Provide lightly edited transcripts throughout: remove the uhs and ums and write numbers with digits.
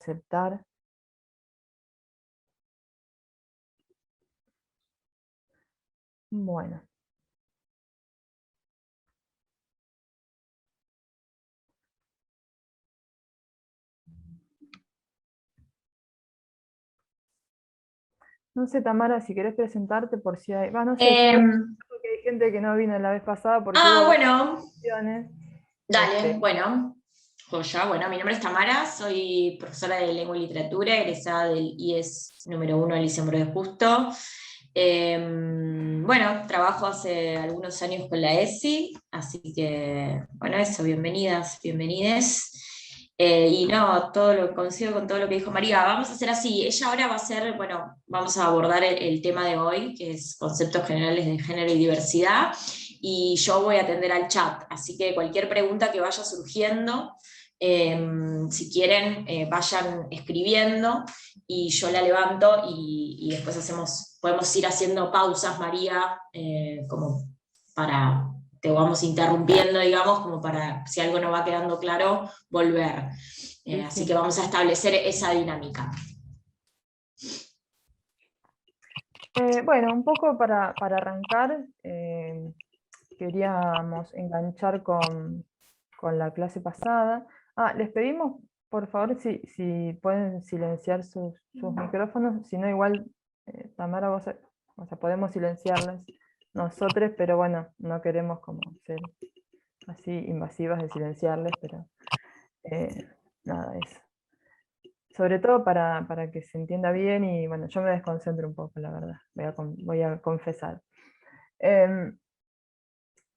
aceptar. Bueno. No sé, Tamara, si querés presentarte por si hay... no sé, yo porque hay gente que no vino la vez pasada porque hubo Bueno, opciones. dale, bueno, joya. Bueno, mi nombre es Tamara, soy profesora de Lengua y Literatura, egresada del IES número 1 del Liceo de Justo. Bueno, trabajo hace algunos años con la ESI, así que, bueno, eso, bienvenidas, bienvenides. Y no, todo lo coincido con todo lo que dijo María. Vamos a hacer así. Ella ahora va a ser, bueno, vamos a abordar el tema de hoy, que es conceptos generales de género y diversidad, y yo voy a atender al chat. Así que cualquier pregunta que vaya surgiendo, si quieren, vayan escribiendo y yo la levanto y después podemos ir haciendo pausas, María, como para te vamos interrumpiendo, digamos, como para, si algo no va quedando claro, volver. Sí, Así que sí. vamos a establecer esa dinámica. Bueno, un poco para arrancar, queríamos enganchar con la clase pasada. Les pedimos, por favor, si pueden silenciar sus micrófonos, si no, igual, Tamara, o sea, podemos silenciarlas nosotros, pero bueno, no queremos como ser así invasivas de silenciarles, pero nada, eso. Sobre todo para que se entienda bien y bueno, yo me desconcentro un poco, la verdad, voy a confesar.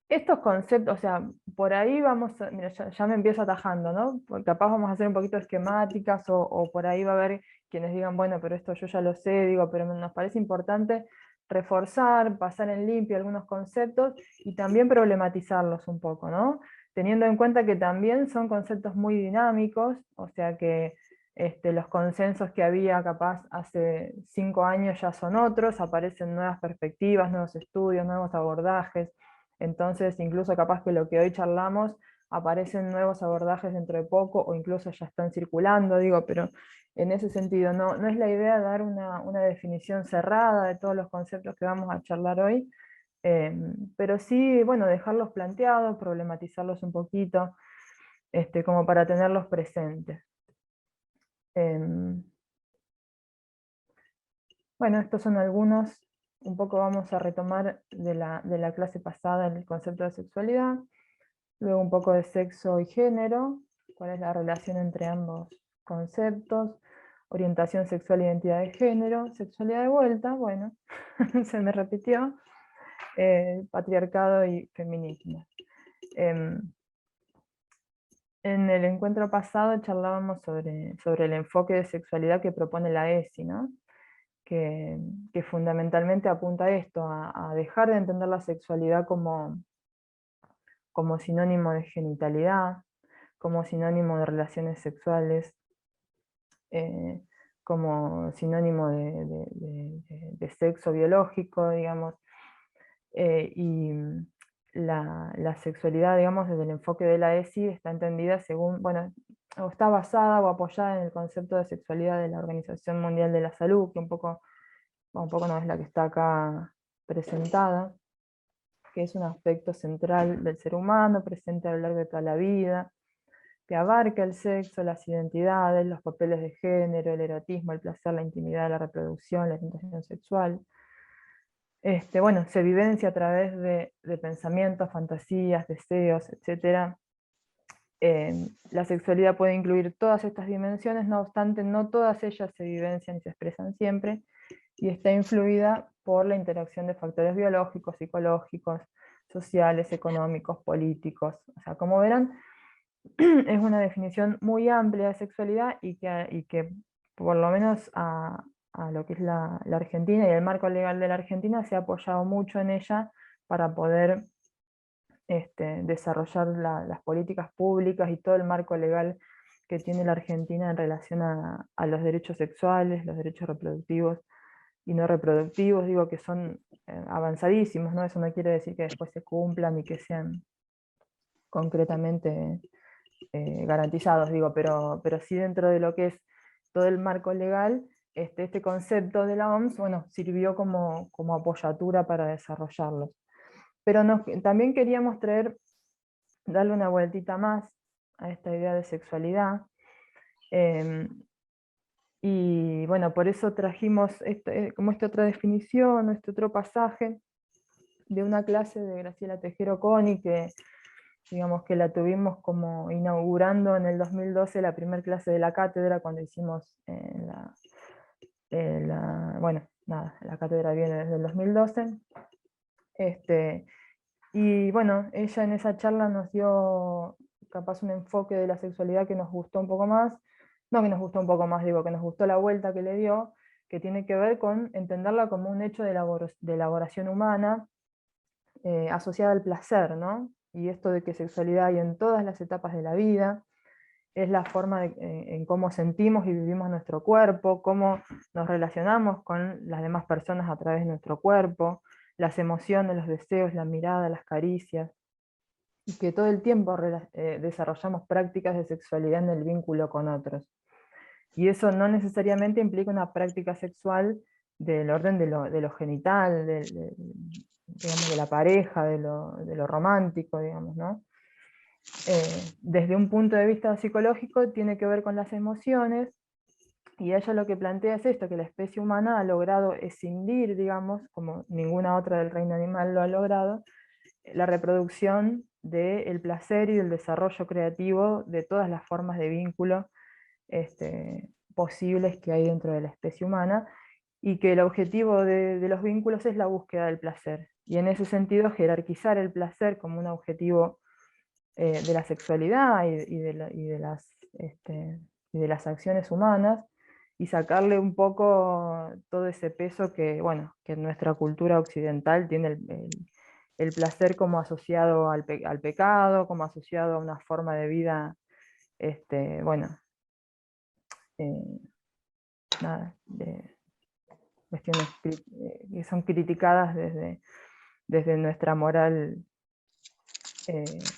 Estos conceptos, o sea, por ahí vamos, mira, ya me empiezo atajando, ¿no? Porque capaz vamos a hacer un poquito esquemáticas o por ahí va a haber quienes digan, bueno, pero esto yo ya lo sé, digo, pero nos parece importante reforzar, pasar en limpio algunos conceptos y también problematizarlos un poco, ¿no? Teniendo en cuenta que también son conceptos muy dinámicos, o sea que los consensos que había capaz hace 5 años ya son otros, aparecen nuevas perspectivas, nuevos estudios, nuevos abordajes. Entonces, incluso capaz que lo que hoy charlamos, aparecen nuevos abordajes dentro de poco, o incluso ya están circulando, digo, pero en ese sentido, no es la idea dar una definición cerrada de todos los conceptos que vamos a charlar hoy, pero sí, bueno, dejarlos planteados, problematizarlos un poquito, como para tenerlos presentes. Bueno, estos son algunos, un poco vamos a retomar de la clase pasada el concepto de sexualidad. Luego un poco de sexo y género, cuál es la relación entre ambos conceptos, orientación sexual e identidad de género, sexualidad de vuelta, bueno, se me repitió, patriarcado y feminismo. En el encuentro pasado charlábamos sobre el enfoque de sexualidad que propone la ESI, ¿no? que fundamentalmente apunta a esto, a dejar de entender la sexualidad como sinónimo de genitalidad, como sinónimo de relaciones sexuales, como sinónimo de sexo biológico, digamos, y la sexualidad, digamos, desde el enfoque de la ESI está entendida según, bueno, o está basada o apoyada en el concepto de sexualidad de la Organización Mundial de la Salud, que un poco no es la que está acá presentada, que es un aspecto central del ser humano, presente a lo largo de toda la vida, que abarca el sexo, las identidades, los papeles de género, el erotismo, el placer, la intimidad, la reproducción, la tentación sexual. Bueno, se vivencia a través de pensamientos, fantasías, deseos, etc. La sexualidad puede incluir todas estas dimensiones, no obstante, no todas ellas se vivencian y se expresan siempre, y está influida por la interacción de factores biológicos, psicológicos, sociales, económicos, políticos. O sea, como verán, es una definición muy amplia de sexualidad y que por lo menos a lo que es la Argentina y el marco legal de la Argentina se ha apoyado mucho en ella para poder desarrollar las políticas públicas y todo el marco legal que tiene la Argentina en relación a los derechos sexuales, los derechos reproductivos y no reproductivos, digo que son avanzadísimos, ¿no? Eso no quiere decir que después se cumplan y que sean concretamente garantizados, digo, pero sí dentro de lo que es todo el marco legal, este concepto de la OMS, bueno, sirvió como apoyatura para desarrollarlo. Pero también queríamos darle una vueltita más a esta idea de sexualidad, y bueno, por eso trajimos como esta otra definición, este otro pasaje de una clase de Graciela Tejero Coni, que digamos que la tuvimos como inaugurando en el 2012 la primera clase de la cátedra, cuando hicimos bueno, nada, la cátedra viene desde el 2012. Y bueno, ella en esa charla nos dio capaz un enfoque de la sexualidad que nos gustó un poco más, no que nos gustó un poco más, digo, que nos gustó la vuelta que le dio, que tiene que ver con entenderla como un hecho de elaboración humana, asociada al placer, ¿no? Y esto de que sexualidad hay en todas las etapas de la vida, es la forma en cómo sentimos y vivimos nuestro cuerpo, cómo nos relacionamos con las demás personas a través de nuestro cuerpo, las emociones, los deseos, la mirada, las caricias, y que todo el tiempo desarrollamos prácticas de sexualidad en el vínculo con otros. Y eso no necesariamente implica una práctica sexual del orden de lo genital, digamos, de la pareja, de lo romántico, digamos, ¿no? Desde un punto de vista psicológico tiene que ver con las emociones, y ella lo que plantea es esto, que la especie humana ha logrado escindir, digamos, como ninguna otra del reino animal lo ha logrado, la reproducción del placer y del desarrollo creativo de todas las formas de vínculo posibles que hay dentro de la especie humana, y que el objetivo de los vínculos es la búsqueda del placer. Y en ese sentido, jerarquizar el placer como un objetivo de la sexualidad y de las acciones humanas, y sacarle un poco todo ese peso que, bueno, que en nuestra cultura occidental tiene el placer como asociado al pecado, como asociado a una forma de vida, bueno, nada, de cuestiones que son criticadas desde nuestra moral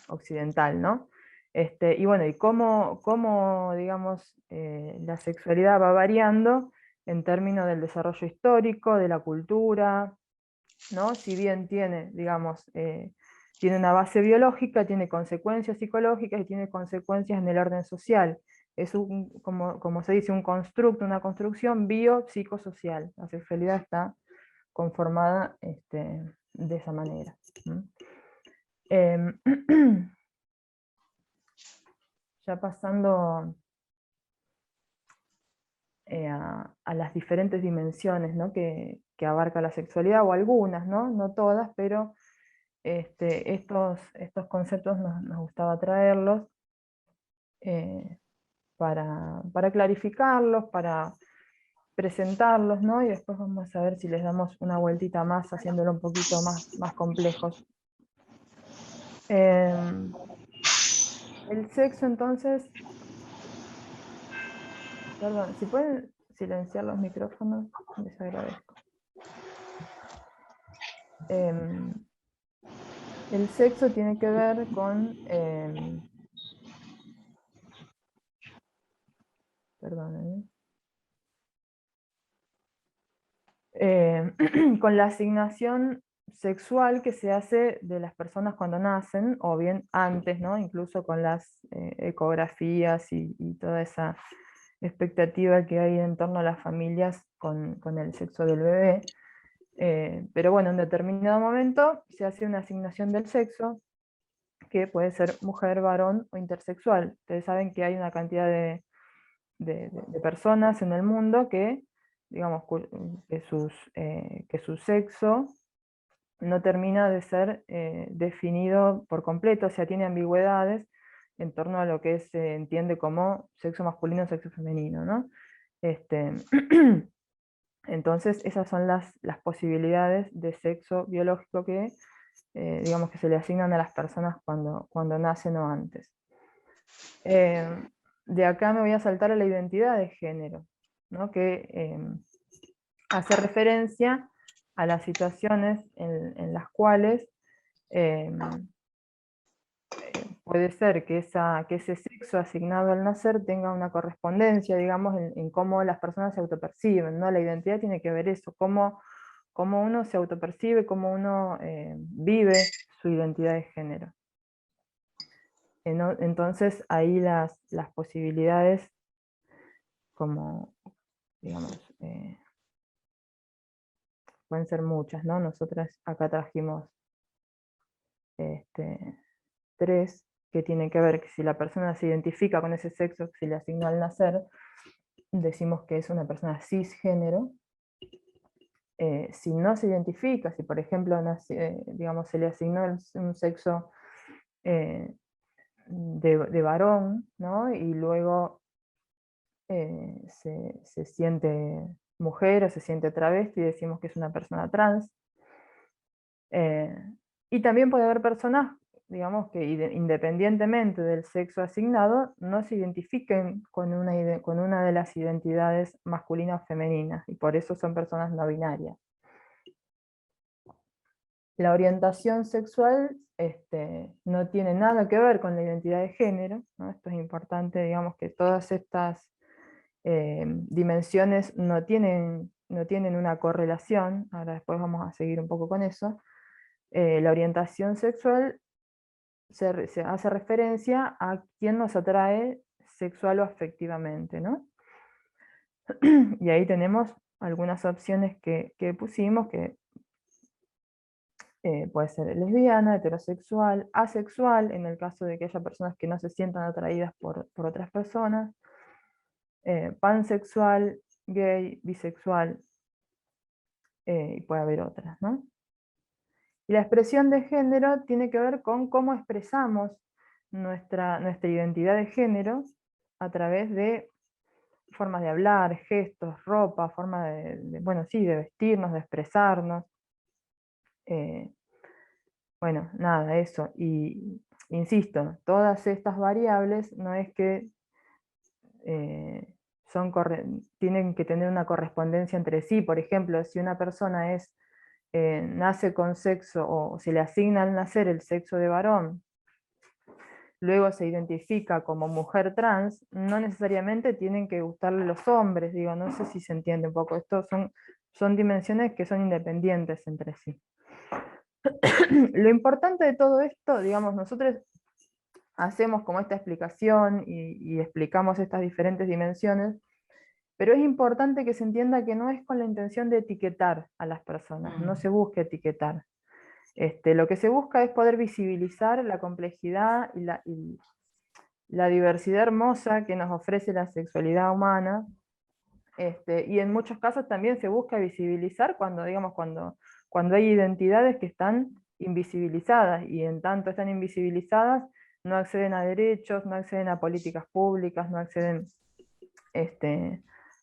occidental, ¿no? Y bueno, y cómo digamos, la sexualidad va variando en términos del desarrollo histórico, de la cultura, ¿no? Si bien tiene, digamos, tiene una base biológica, tiene consecuencias psicológicas y tiene consecuencias en el orden social. Es como se dice, un constructo, una construcción biopsicosocial. La sexualidad está conformada de esa manera. Em, ya pasando a las diferentes dimensiones, ¿no? que abarca la sexualidad, o algunas, ¿no? No todas, pero estos conceptos nos gustaba traerlos para clarificarlos, para presentarlos, ¿no? Y después vamos a ver si les damos una vueltita más, haciéndolo un poquito más complejos. El sexo, entonces, perdón, si pueden silenciar los micrófonos, les agradezco. El sexo tiene que ver con, perdón, con la asignación sexual que se hace de las personas cuando nacen, o bien antes, ¿no? Incluso con las ecografías y toda esa expectativa que hay en torno a las familias con el sexo del bebé. Pero bueno, en determinado momento se hace una asignación del sexo, que puede ser mujer, varón o intersexual. Ustedes saben que hay una cantidad de personas en el mundo que, digamos, que su sexo no termina de ser definido por completo, o sea, tiene ambigüedades en torno a lo que se entiende como sexo masculino o sexo femenino, ¿no? Entonces, esas son las posibilidades de sexo biológico que, digamos, que se le asignan a las personas cuando nacen o antes. De acá me voy a saltar a la identidad de género, ¿no? Que hace referencia a las situaciones en las cuales puede ser que ese sexo asignado al nacer tenga una correspondencia, digamos, en cómo las personas se autoperciben, ¿no? La identidad tiene que ver eso, cómo uno se autopercibe, cómo uno vive su identidad de género. Entonces ahí las posibilidades, como, digamos, pueden ser muchas, ¿no? Nosotras acá trajimos 3 que tienen que ver que si la persona se identifica con ese sexo que se le asignó al nacer, decimos que es una persona cisgénero. Si no se identifica, si por ejemplo digamos, se le asignó un sexo de varón, ¿no? Y luego se siente mujer o se siente travesti, decimos que es una persona trans. Y también puede haber personas, digamos, que independientemente del sexo asignado, no se identifiquen con una de las identidades masculinas o femeninas, y por eso son personas no binarias. La orientación sexual no tiene nada que ver con la identidad de género, ¿no? Esto es importante, digamos, que todas estas dimensiones no tienen una correlación. Ahora después vamos a seguir un poco con eso. La orientación sexual se hace referencia a quién nos atrae sexual o afectivamente, ¿no? Y ahí tenemos algunas opciones que pusimos, que puede ser lesbiana, heterosexual, asexual, en el caso de que haya personas que no se sientan atraídas por otras personas, pansexual, gay, bisexual, y puede haber otras, ¿no? Y la expresión de género tiene que ver con cómo expresamos nuestra identidad de género a través de formas de hablar, gestos, ropa, forma bueno, sí, de vestirnos, de expresarnos. Bueno, nada, eso. Y insisto, todas estas variables no es que eh, tienen que tener una correspondencia entre sí. Por ejemplo, si una persona nace con sexo, o se le asigna al nacer el sexo de varón, luego se identifica como mujer trans, no necesariamente tienen que gustarle los hombres, digo, no sé si se entiende un poco. Estos son dimensiones que son independientes entre sí. Lo importante de todo esto, digamos, nosotros hacemos como esta explicación y explicamos estas diferentes dimensiones, pero es importante que se entienda que no es con la intención de etiquetar a las personas, no se busca etiquetar. Lo que se busca es poder visibilizar la complejidad y la diversidad hermosa que nos ofrece la sexualidad humana, y en muchos casos también se busca visibilizar cuando hay identidades que están invisibilizadas, y en tanto están invisibilizadas, no acceden a derechos, no acceden a políticas públicas, no acceden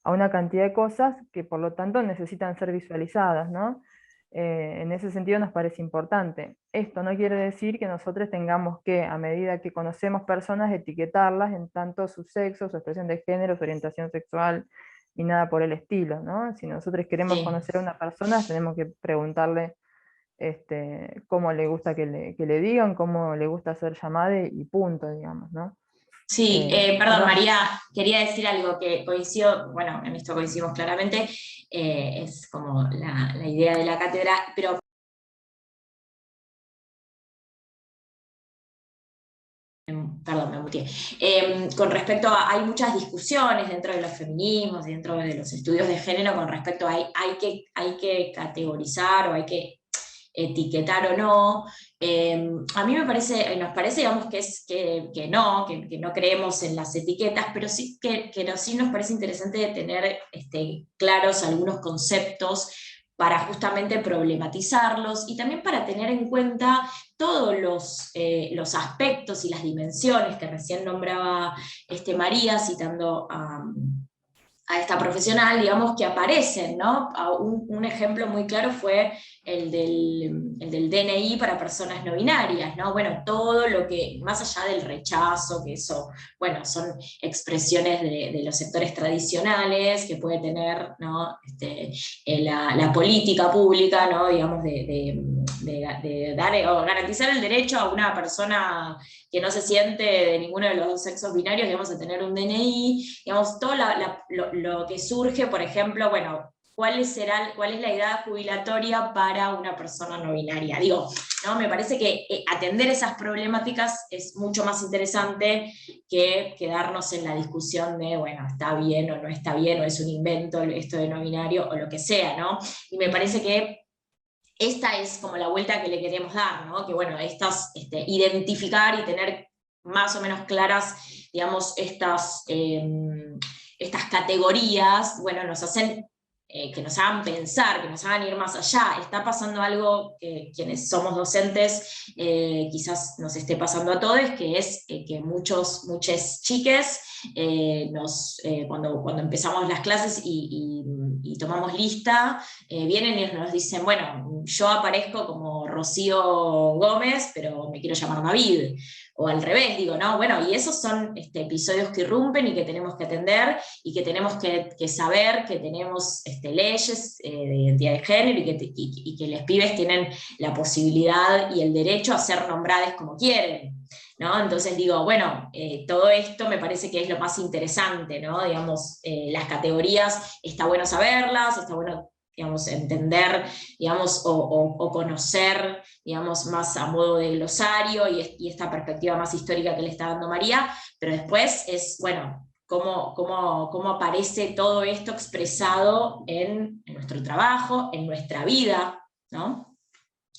a una cantidad de cosas que por lo tanto necesitan ser visualizadas, ¿no? En ese sentido nos parece importante. Esto no quiere decir que nosotros tengamos que, a medida que conocemos personas, etiquetarlas en tanto su sexo, su expresión de género, su orientación sexual, y nada por el estilo, ¿no? Si nosotros queremos conocer a una persona, tenemos que preguntarle cómo le gusta que le digan, cómo le gusta ser llamada, y punto, digamos, ¿no? Sí, perdón, No, María, quería decir algo que coincido, bueno, en esto coincidimos claramente, es como la idea de la cátedra, pero perdón, me muteé. Con respecto a, hay muchas discusiones dentro de los feminismos, dentro de los estudios de género, con respecto a hay que categorizar o hay que etiquetar o no. A mí me parece, nos parece, digamos, que no creemos en las etiquetas, pero sí sí nos parece interesante tener claros algunos conceptos para justamente problematizarlos y también para tener en cuenta todos los aspectos y las dimensiones que recién nombraba María, citando a esta profesional, digamos, que aparecen, ¿no? Un ejemplo muy claro fue el del DNI para personas no binarias, ¿no? Bueno, todo lo que, más allá del rechazo, que eso, bueno, son expresiones de los sectores tradicionales que puede tener, ¿no? La política pública, ¿no? Digamos, de dar o garantizar el derecho a una persona que no se siente de ninguno de los dos sexos binarios, digamos, a tener un DNI, digamos, todo lo que surge, por ejemplo, bueno, cuál es la edad jubilatoria para una persona no binaria. Digo, ¿no? Me parece que atender esas problemáticas es mucho más interesante que quedarnos en la discusión de, bueno, está bien o no está bien, o es un invento esto de no binario, o lo que sea, ¿no? Y me parece que esta es como la vuelta que le queremos dar, ¿no? Que bueno, identificar y tener más o menos claras, digamos, estas categorías, bueno, nos hacen que nos hagan pensar, que nos hagan ir más allá. Está pasando algo que quienes somos docentes quizás nos esté pasando a todos, que es que muchas chiques cuando empezamos las clases y tomamos lista, vienen y nos dicen, bueno, yo aparezco como Rocío Gómez, pero me quiero llamar David, o al revés, digo, ¿no? Bueno, y esos son episodios que irrumpen y que tenemos que atender y que tenemos que saber que tenemos leyes de identidad de género y que los pibes tienen la posibilidad y el derecho a ser nombrados como quieren. ¿No? Entonces digo, bueno, todo esto me parece que es lo más interesante, ¿no? Digamos, las categorías, está bueno saberlas, está bueno, digamos, entender, digamos, o conocer, digamos, más a modo de glosario y esta perspectiva más histórica que le está dando María, pero después es, bueno, cómo aparece todo esto expresado en nuestro trabajo, en nuestra vida, ¿no?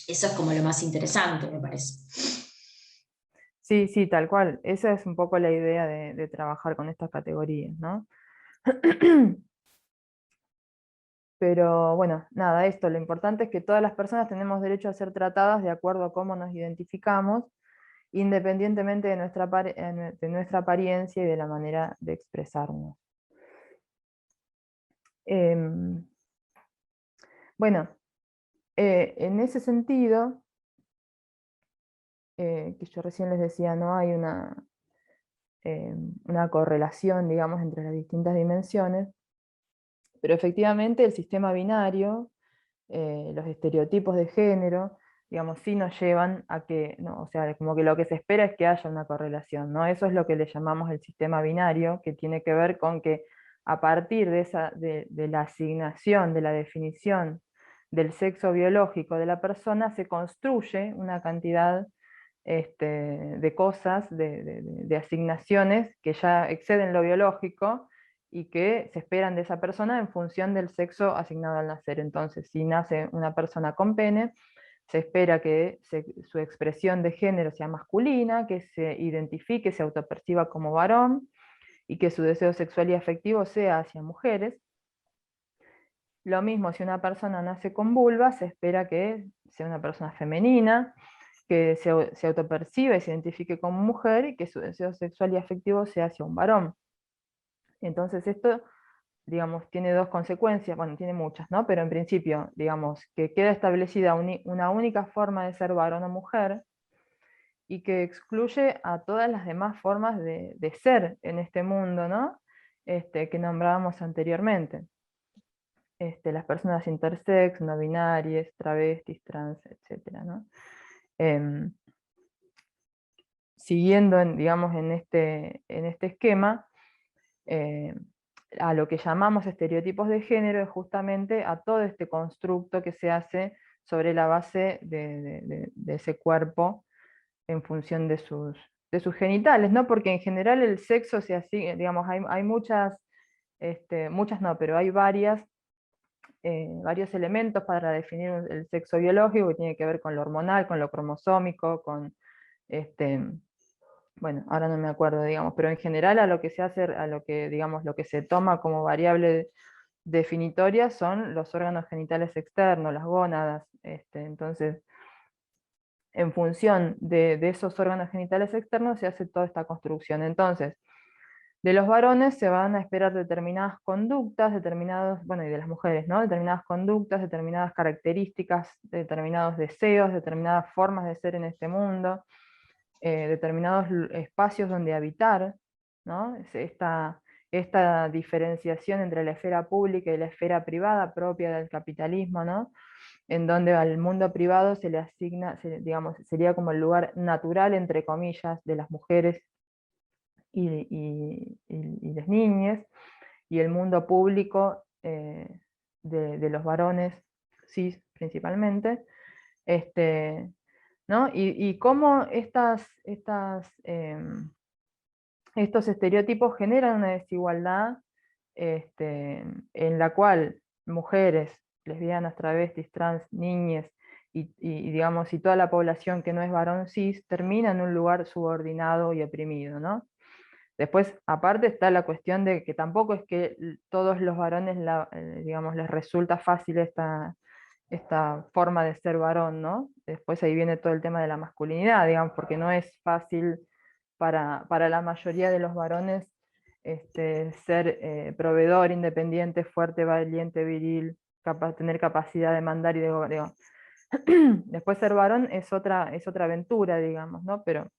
Eso es como lo más interesante, me parece. Sí, sí, tal cual. Esa es un poco la idea de trabajar con estas categorías, ¿no? Pero bueno, nada, lo importante es que todas las personas tenemos derecho a ser tratadas de acuerdo a cómo nos identificamos, independientemente de nuestra apariencia y de la manera de expresarnos. Bueno, en ese sentido, que yo recién les decía, no hay una correlación, digamos, entre las distintas dimensiones, pero efectivamente el sistema binario, los estereotipos de género, digamos, sí nos llevan a que, no, o sea, como que lo que se espera es que haya una correlación, ¿no? Eso es lo que le llamamos el sistema binario, que tiene que ver con que a partir de la asignación, de la definición del sexo biológico de la persona, se construye una cantidad de cosas, de asignaciones que ya exceden lo biológico y que se esperan de esa persona en función del sexo asignado al nacer. Entonces, si nace una persona con pene, se espera que su expresión de género sea masculina, que se identifique, se autoperciba como varón y que su deseo sexual y afectivo sea hacia mujeres. Lo mismo si una persona nace con vulva, se espera que sea una persona femenina, que se autopercibe y se identifique como mujer y que su deseo sexual y afectivo sea hacia un varón. Entonces esto, digamos, tiene dos consecuencias, bueno, tiene muchas, ¿no? Pero en principio, digamos, que queda establecida una única forma de ser varón o mujer y que excluye a todas las demás formas de ser en este mundo, ¿no? Que nombrábamos anteriormente. Las personas intersex, no binarias, travestis, trans, etc., ¿no? Siguiendo, digamos, en este esquema, a lo que llamamos estereotipos de género es justamente a todo este constructo que se hace sobre la base de ese cuerpo en función de sus genitales, ¿no? Porque en general el sexo se asigne, digamos, hay muchas, muchas no, pero hay varios elementos para definir el sexo biológico que tiene que ver con lo hormonal, con lo cromosómico, con bueno, ahora no me acuerdo, digamos, pero en general a lo que se hace, a lo que, digamos, lo que se toma como variable definitoria son los órganos genitales externos, las gónadas. Entonces, en función de esos órganos genitales externos se hace toda esta construcción. Entonces, de los varones se van a esperar determinadas conductas, bueno, y de las mujeres, ¿no? Determinadas conductas, determinadas características, determinados deseos, determinadas formas de ser en este mundo, determinados espacios donde habitar, ¿no? esta diferenciación entre la esfera pública y la esfera privada propia del capitalismo, ¿no? En donde al mundo privado se le asigna, digamos, sería como el lugar natural, entre comillas, de las mujeres y las niñas, y el mundo público de los varones cis principalmente, ¿no? Y cómo estos estereotipos generan una desigualdad en la cual mujeres, lesbianas, travestis, trans, niñas digamos, y toda la población que no es varón cis termina en un lugar subordinado y oprimido, ¿no? Después, aparte está la cuestión de que tampoco es que todos los varones, digamos, les resulta fácil esta forma de ser varón, ¿no? Después ahí viene todo el tema de la masculinidad, digamos, porque no es fácil para la mayoría de los varones ser proveedor, independiente, fuerte, valiente, viril, tener capacidad de mandar y de gobernar. Después ser varón es otra aventura, digamos, ¿no? Pero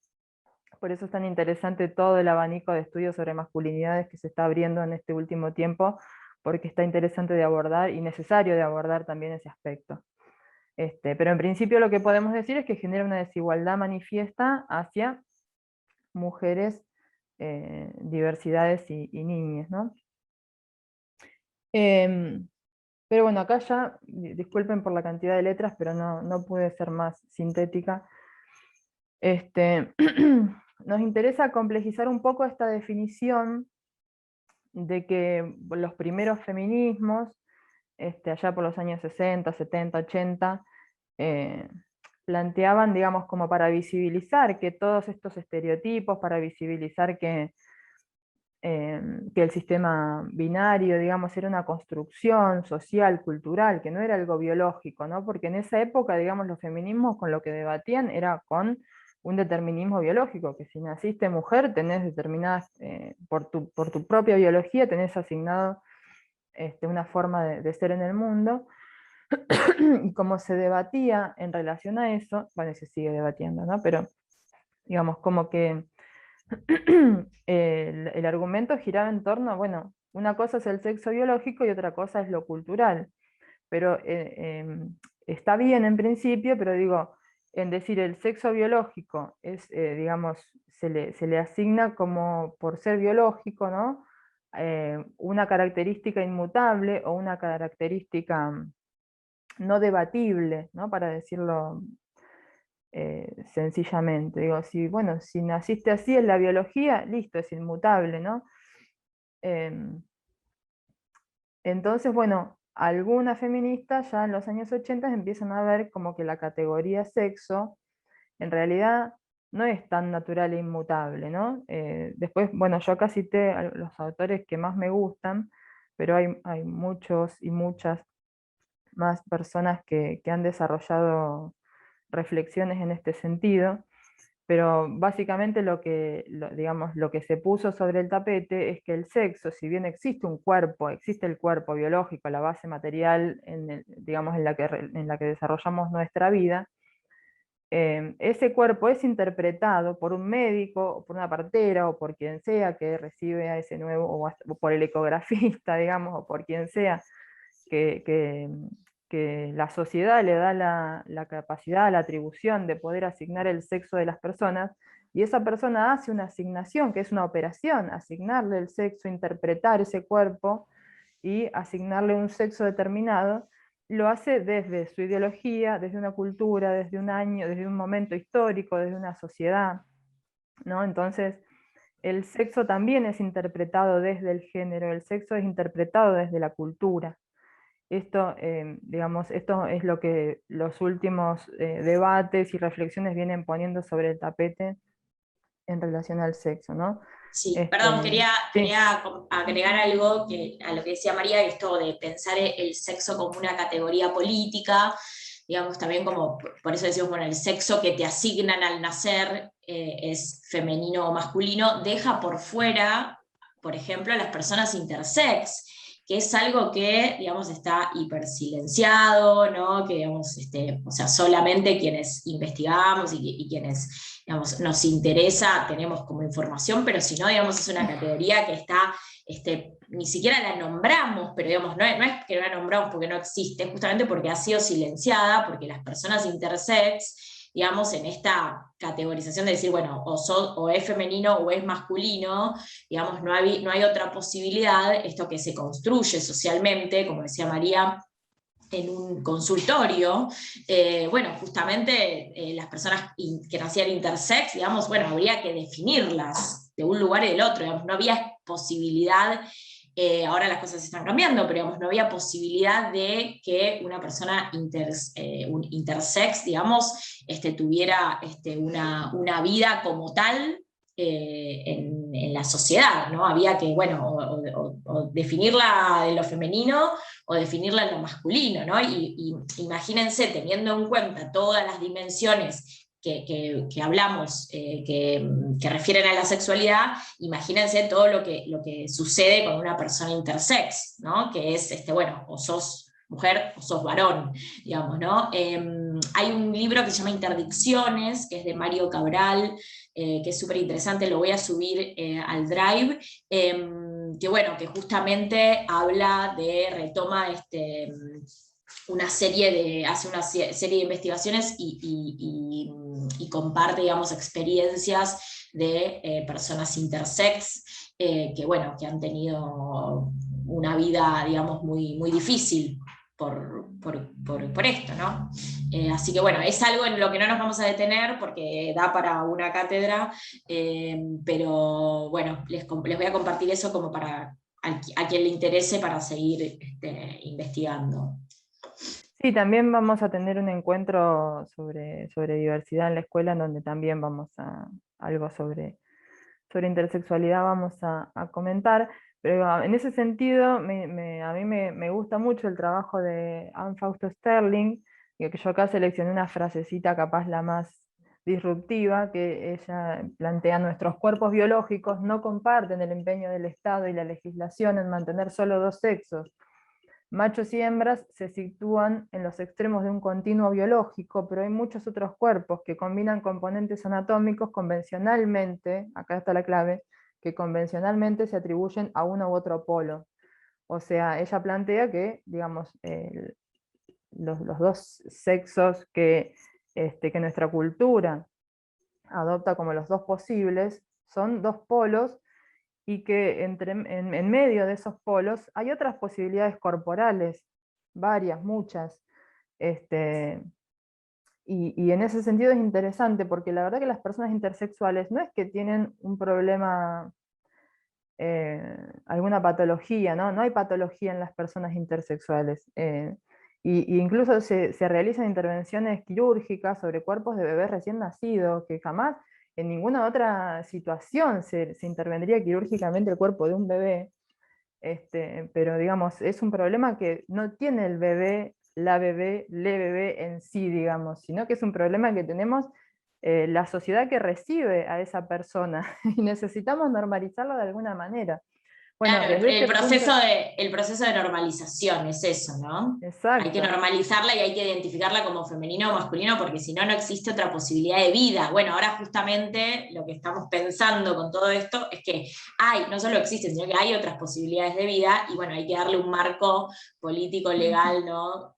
por eso es tan interesante todo el abanico de estudios sobre masculinidades que se está abriendo en este último tiempo, porque está interesante de abordar y necesario de abordar también ese aspecto. Pero en principio lo que podemos decir es que genera una desigualdad manifiesta hacia mujeres, diversidades y niñas, ¿no? Pero bueno, acá ya, disculpen por la cantidad de letras, pero no pude ser más sintética. Nos interesa complejizar un poco esta definición de que los primeros feminismos, allá por los años 60, 70, 80, planteaban, digamos, como para visibilizar que todos estos estereotipos, para visibilizar que el sistema binario, digamos, era una construcción social, cultural, que no era algo biológico, ¿no? Porque en esa época, digamos, los feminismos con lo que debatían era con un determinismo biológico, que si naciste mujer, tenés determinadas, por tu propia biología, tenés asignado una forma de ser en el mundo, y como se debatía en relación a eso, bueno, se sigue debatiendo, ¿no? Pero, digamos, como que el argumento giraba en torno a, bueno, una cosa es el sexo biológico y otra cosa es lo cultural. Pero está bien en principio, pero digo, en decir el sexo biológico es, digamos, se le asigna como por ser biológico, ¿no? Una característica inmutable o una característica no debatible, ¿no? Para decirlo sencillamente. Digo, bueno, si naciste así en la biología, listo, es inmutable, ¿no? Entonces, bueno, algunas feministas ya en los años 80 empiezan a ver como que la categoría sexo en realidad no es tan natural e inmutable, ¿no? Después, bueno, yo acá cité a los autores que más me gustan, pero hay muchos y muchas más personas que han desarrollado reflexiones en este sentido, pero básicamente digamos, lo que se puso sobre el tapete es que el sexo, si bien existe un cuerpo, existe el cuerpo biológico, la base material digamos, en la que desarrollamos nuestra vida, ese cuerpo es interpretado por un médico, o por una partera, o por quien sea que recibe a ese nuevo, o por el ecografista, digamos, o por quien sea que, que- que la sociedad le da la capacidad, la atribución de poder asignar el sexo de las personas, y esa persona hace una asignación, que es una operación, asignarle el sexo, interpretar ese cuerpo y asignarle un sexo determinado, lo hace desde su ideología, desde una cultura, desde un año, desde un momento histórico, desde una sociedad, ¿no? Entonces, el sexo también es interpretado desde el género, el sexo es interpretado desde la cultura. Esto, digamos, esto es lo que los últimos debates y reflexiones vienen poniendo sobre el tapete en relación al sexo, ¿no? Sí, perdón, Sí. quería agregar algo a lo que decía María, esto de pensar el sexo como una categoría política, digamos también como, por eso decimos, bueno, el sexo que te asignan al nacer es femenino o masculino, deja por fuera, por ejemplo, a las personas intersex, que es algo que, digamos, está hipersilenciado, ¿no? Que, digamos, o sea, solamente quienes investigamos y quienes, digamos, nos interesa tenemos como información, pero si no, digamos, es una categoría que está, ni siquiera la nombramos, pero digamos, no es que no la nombramos porque no existe, justamente porque ha sido silenciada, porque las personas intersex, digamos, en esta categorización de decir, bueno, o es femenino o es masculino, digamos, no hay otra posibilidad, esto que se construye socialmente, como decía María, en un consultorio, bueno, justamente las personas que nacían intersex, digamos, bueno, habría que definirlas de un lugar y del otro, digamos, no había posibilidad, ahora las cosas están cambiando, pero digamos, no había posibilidad de que una persona un intersex, digamos, tuviera una vida como tal en la sociedad, ¿no? Había que, bueno, o definirla en lo femenino o definirla en lo masculino, ¿no? Y imagínense, teniendo en cuenta todas las dimensiones que hablamos, que refieren a la sexualidad, imagínense todo lo que sucede con una persona intersex, ¿no? Que es, bueno, o sos mujer o sos varón, digamos, ¿no? Hay un libro que se llama Interdicciones, que es de Mario Cabral, que es súper interesante, lo voy a subir al Drive, que bueno, que justamente habla retoma hace una serie de investigaciones y comparte, digamos, experiencias de personas intersex, que bueno, que han tenido una vida, digamos, muy, muy difícil por esto, ¿no? Así que bueno, es algo en lo que no nos vamos a detener porque da para una cátedra, pero bueno, les voy a compartir eso como para a quien le interese para seguir investigando. Sí, también vamos a tener un encuentro sobre diversidad en la escuela, en donde también vamos a algo sobre intersexualidad vamos a comentar, pero en ese sentido a mí me gusta mucho el trabajo de Anne Fausto Sterling, y que yo acá seleccioné una frasecita capaz la más disruptiva, que ella plantea: nuestros cuerpos biológicos no comparten el empeño del Estado y la legislación en mantener solo dos sexos. Machos y hembras se sitúan en los extremos de un continuo biológico, pero hay muchos otros cuerpos que combinan componentes anatómicos convencionalmente, acá está la clave, que convencionalmente se atribuyen a uno u otro polo. O sea, ella plantea que, digamos, los dos sexos que nuestra cultura adopta como los dos posibles son dos polos, y que en medio de esos polos hay otras posibilidades corporales, varias, muchas. Este, y en ese sentido es interesante, porque la verdad que las personas intersexuales no es que tienen un problema, alguna patología, ¿no? No hay patología en las personas intersexuales. Y incluso se realizan intervenciones quirúrgicas sobre cuerpos de bebés recién nacidos, que jamás en ninguna otra situación se intervendría quirúrgicamente el cuerpo de un bebé. Pero digamos, es un problema que no tiene el bebé, la bebé, le bebé en sí, digamos, sino que es un problema que tenemos la sociedad que recibe a esa persona, y necesitamos normalizarlo de alguna manera. Bueno, Claro, desde este punto, el proceso de normalización es eso, ¿no? Hay que exacto. normalizarla y hay que identificarla como femenino o masculino porque si no, no existe otra posibilidad de vida. Bueno, ahora justamente lo que estamos pensando con todo esto es que no solo existen, sino que hay otras posibilidades de vida y bueno, hay que darle un marco político, legal, ¿no?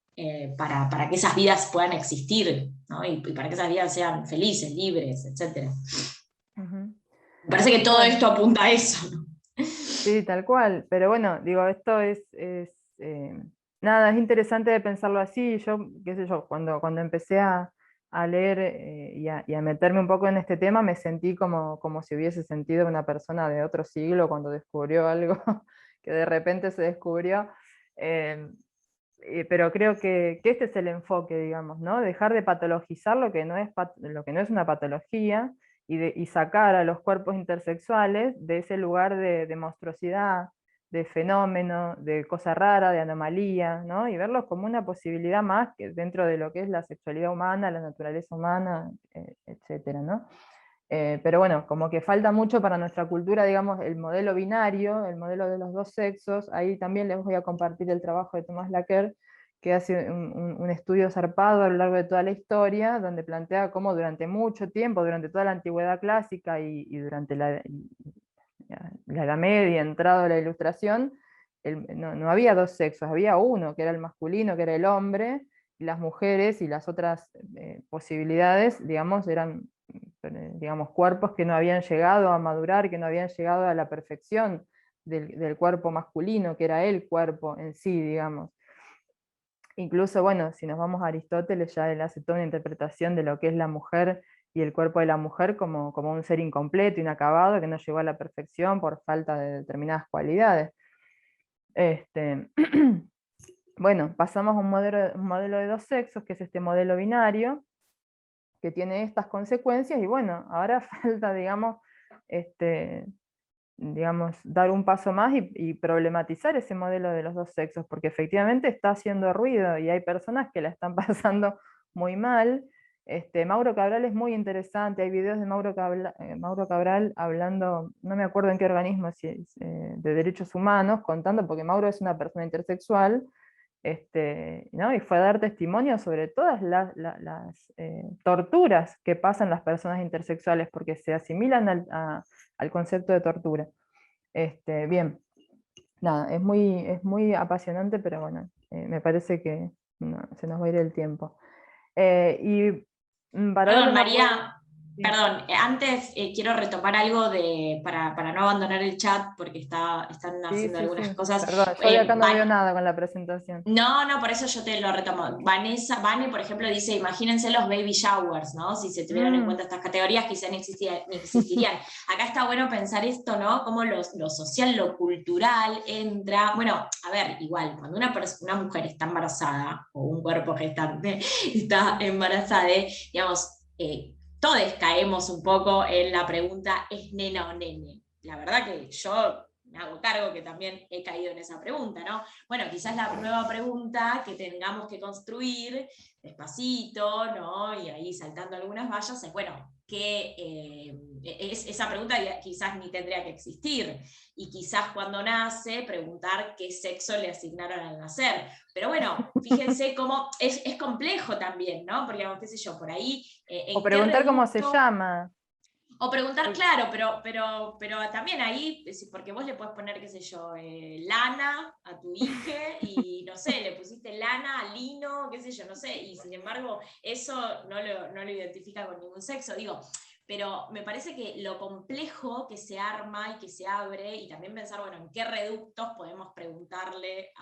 Para que esas vidas puedan existir, ¿no? Y para que esas vidas sean felices, libres, etc. Ujú. Me parece que todo Bueno, esto apunta a eso, ¿no? sí, tal cual, pero bueno, digo, esto nada, es interesante de pensarlo así. Yo, qué sé yo, cuando empecé a leer y a meterme un poco en este tema, me sentí como si hubiese sentido una persona de otro siglo cuando descubrió algo que de repente se descubrió. eh, pero creo que este es el enfoque, digamos, ¿no? Dejar de patologizar lo que no es una patología, y sacar a los cuerpos intersexuales de ese lugar de monstruosidad, de fenómeno, de cosa rara, de anomalía, ¿no? Y verlos como una posibilidad más que dentro de lo que es la sexualidad humana, la naturaleza humana, etcétera, ¿no? Pero bueno, como que falta mucho para nuestra cultura, digamos, el modelo binario, el modelo de los dos sexos. Ahí también les voy a compartir el trabajo de Tomás Laqueur, que hace un estudio zarpado a lo largo de toda la historia, donde plantea cómo durante mucho tiempo, durante toda la antigüedad clásica y durante la Edad Media, entrado a la Ilustración, no había dos sexos, había uno, que era el masculino, que era el hombre, y las mujeres y las otras posibilidades, digamos, eran digamos, cuerpos que no habían llegado a madurar, que no habían llegado a la perfección del cuerpo masculino, que era el cuerpo en sí, digamos. Incluso, bueno, si nos vamos a Aristóteles, ya él hace toda una interpretación de lo que es la mujer y el cuerpo de la mujer como un ser incompleto, inacabado, que no llegó a la perfección por falta de determinadas cualidades. Este, bueno, pasamos a un modelo de dos sexos, que es este modelo binario, que tiene estas consecuencias, y bueno, ahora falta, digamos, dar un paso más y problematizar ese modelo de los dos sexos, porque efectivamente está haciendo ruido y hay personas que la están pasando muy mal. Mauro Cabral es muy interesante, hay videos de Mauro Cabral hablando, no me acuerdo en qué organismo, de derechos humanos, contando, porque Mauro es una persona intersexual, ¿no? Y fue a dar testimonio sobre todas las torturas que pasan las personas intersexuales, porque se asimilan al concepto de tortura. Bien, nada, es muy apasionante, pero bueno, me parece que no, se nos va a ir el tiempo. Para darle Perdón, una vuelta. María, Sí, perdón, antes quiero retomar algo para no abandonar el chat porque están sí, haciendo sí, algunas sí, cosas. perdón, yo de acá no veo Van, nada con la presentación. no, no, por eso yo te lo retomo. Vane, por ejemplo, dice, imagínense los baby showers, ¿no? Si se tuvieran en Mm. cuenta estas categorías, quizá ni existirían. Acá está bueno pensar esto, ¿no? Cómo lo social, lo cultural entra. Bueno, a ver, igual, cuando una mujer está embarazada, o un cuerpo gestante está embarazada, digamos, todos caemos un poco en la pregunta, ¿es nena o nene? La verdad que yo me hago cargo que también he caído en esa pregunta, ¿no? Bueno, quizás la nueva pregunta que tengamos que construir despacito, ¿no? Y ahí saltando algunas vallas, es, bueno, esa pregunta quizás ni tendría que existir. Y quizás cuando nace, preguntar qué sexo le asignaron al nacer. Pero bueno, fíjense cómo es complejo también, ¿no? Porque, qué sé yo, por ahí, O en qué preguntar cómo se reducto llama. o preguntar, claro, pero también ahí, porque vos le puedes poner, qué sé yo, Lana a tu hija y no sé, le pusiste Lana a Lino, qué sé yo, no sé, y sin embargo eso no lo identifica con ningún sexo, digo, pero me parece que lo complejo que se arma y que se abre, y también pensar, bueno, en qué reductos podemos preguntarle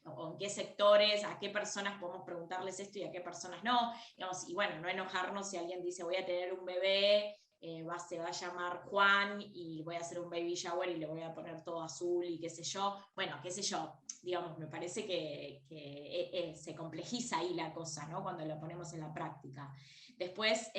o en qué sectores, a qué personas podemos preguntarles esto y a qué personas no, digamos, y bueno, no enojarnos si alguien dice voy a tener un bebé, se va a llamar Juan y voy a hacer un baby shower y le voy a poner todo azul y qué sé yo. Bueno, qué sé yo, digamos, me parece que se complejiza ahí la cosa, ¿no? Cuando lo ponemos en la práctica. Después,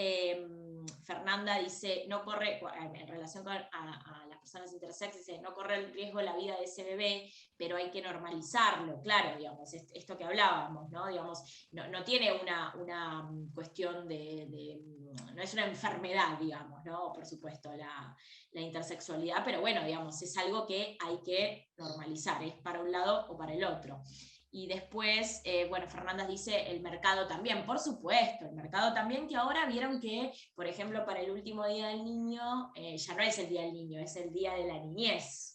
Fernanda dice, no corre, en relación con a las personas intersex, dice, no corre el riesgo la vida de ese bebé, pero hay que normalizarlo, claro, digamos, esto que hablábamos, ¿no? Digamos, no tiene una cuestión no es una enfermedad, digamos, ¿no? Por supuesto, la intersexualidad, pero bueno, digamos, es algo que hay que normalizar, es para un lado o para el otro. Y después, bueno, Fernanda dice el mercado también, por supuesto, el mercado también, que ahora vieron que, por ejemplo, para el último día del niño, ya no es el día del niño, es el día de la niñez.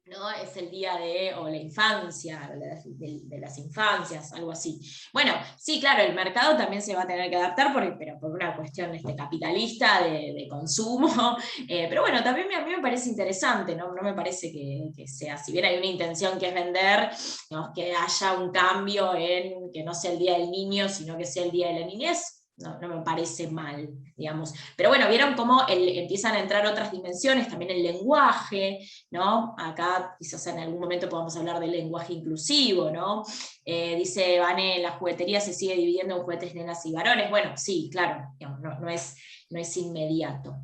¿No? Es el día o la infancia, de las infancias, algo así. Bueno, sí, claro, el mercado también se va a tener que adaptar, pero por una cuestión capitalista de consumo, pero bueno, también a mí me parece interesante, no me parece que sea, si bien hay una intención que es vender, digamos, que haya un cambio en que no sea el día del niño, sino que sea el día de la niñez. No me parece mal, digamos. Pero bueno, vieron cómo empiezan a entrar otras dimensiones, también el lenguaje, ¿no? Acá quizás en algún momento podamos hablar del lenguaje inclusivo, ¿no? Dice Vane, la juguetería se sigue dividiendo en juguetes nenas y varones. Bueno, sí, claro, digamos, no es inmediato.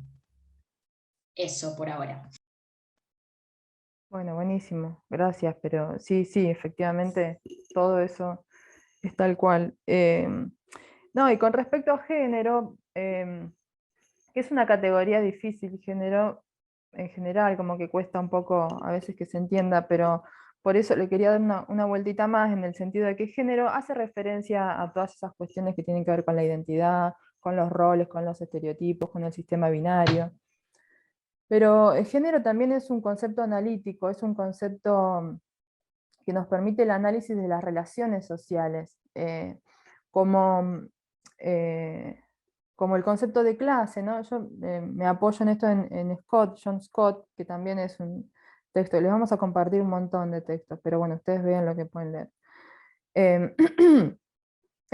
Eso por ahora. Bueno, buenísimo, gracias, pero sí, sí, efectivamente, todo eso es tal cual. No, y con respecto a género, que es una categoría difícil, género, en general, como que cuesta un poco a veces que se entienda, pero por eso le quería dar una vueltita más en el sentido de que género hace referencia a todas esas cuestiones que tienen que ver con la identidad, con los roles, con los estereotipos, con el sistema binario. Pero el género también es un concepto analítico, es un concepto que nos permite el análisis de las relaciones sociales, como, eh, como el concepto de clase, ¿no? Yo me apoyo en esto en Scott, John Scott, que también es un texto, les vamos a compartir un montón de textos, pero bueno, ustedes vean lo que pueden leer. Eh,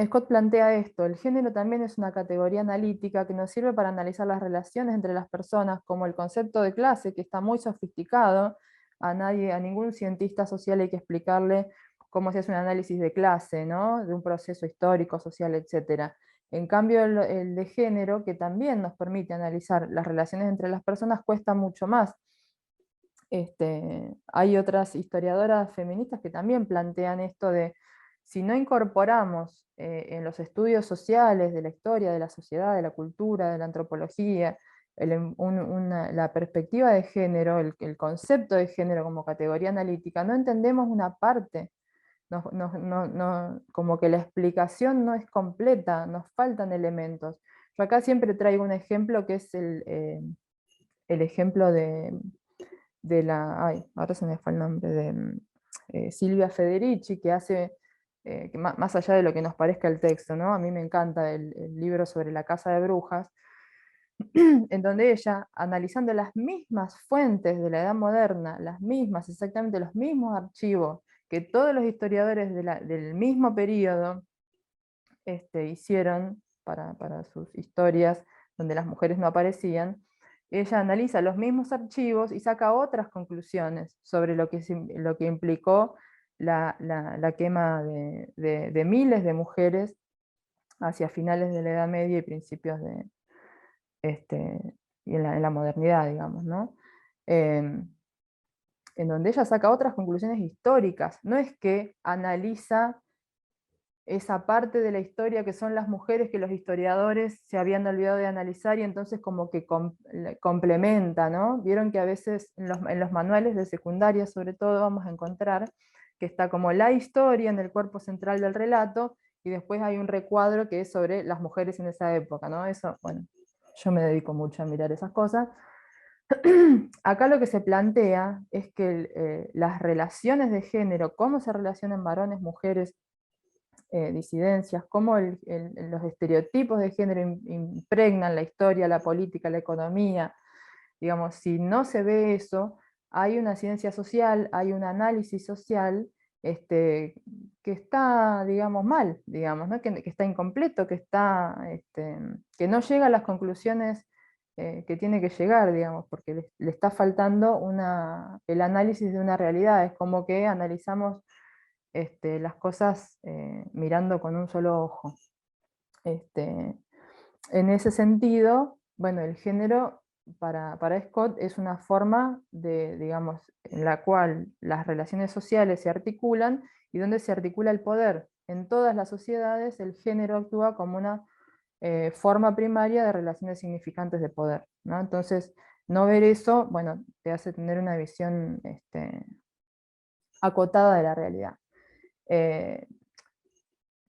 Scott plantea esto: el género también es una categoría analítica que nos sirve para analizar las relaciones entre las personas, como el concepto de clase, que está muy sofisticado. A nadie, a ningún cientista social hay que explicarle cómo se hace un análisis de clase, ¿no? De un proceso histórico, social, etc. En cambio, el de género, que también nos permite analizar las relaciones entre las personas, cuesta mucho más. Hay otras historiadoras feministas que también plantean esto de, si no incorporamos en los estudios sociales de la historia, de la sociedad, de la cultura, de la antropología, la perspectiva de género, el concepto de género como categoría analítica, no entendemos una parte, como que la explicación no es completa, nos faltan elementos. Yo acá siempre traigo un ejemplo que es el ejemplo ahora se me fue el nombre, de Silvia Federici, que hace, que más allá de lo que nos parezca el texto, ¿no? A mí me encanta el libro sobre la casa de brujas, en donde ella, analizando las mismas fuentes de la Edad Moderna, las mismas, exactamente los mismos archivos que todos los historiadores del mismo periodo hicieron para sus historias donde las mujeres no aparecían, ella analiza los mismos archivos y saca otras conclusiones sobre lo que implicó la quema de miles de mujeres hacia finales de la Edad Media y principios y en la modernidad, digamos, ¿no? En donde ella saca otras conclusiones históricas, no es que analiza esa parte de la historia que son las mujeres que los historiadores se habían olvidado de analizar y entonces como que complementa, ¿no? Vieron que a veces en los manuales de secundaria sobre todo vamos a encontrar que está como la historia en el cuerpo central del relato y después hay un recuadro que es sobre las mujeres en esa época, ¿no? Eso, bueno, yo me dedico mucho a mirar esas cosas. Acá lo que se plantea es que las relaciones de género, cómo se relacionan varones, mujeres, disidencias, cómo los estereotipos de género impregnan la historia, la política, la economía. Digamos, si no se ve eso, hay una ciencia social, hay un análisis social que está, digamos, mal, digamos, ¿no? Que está incompleto, que no llega a las conclusiones que tiene que llegar, digamos, porque le está faltando el análisis de una realidad. Es como que analizamos las cosas mirando con un solo ojo. En ese sentido, bueno, el género para Scott es una forma digamos, en la cual las relaciones sociales se articulan y donde se articula el poder. En todas las sociedades el género actúa como una forma primaria de relaciones significantes de poder, ¿no? Entonces, no ver eso, bueno, te hace tener una visión acotada de la realidad. Eh,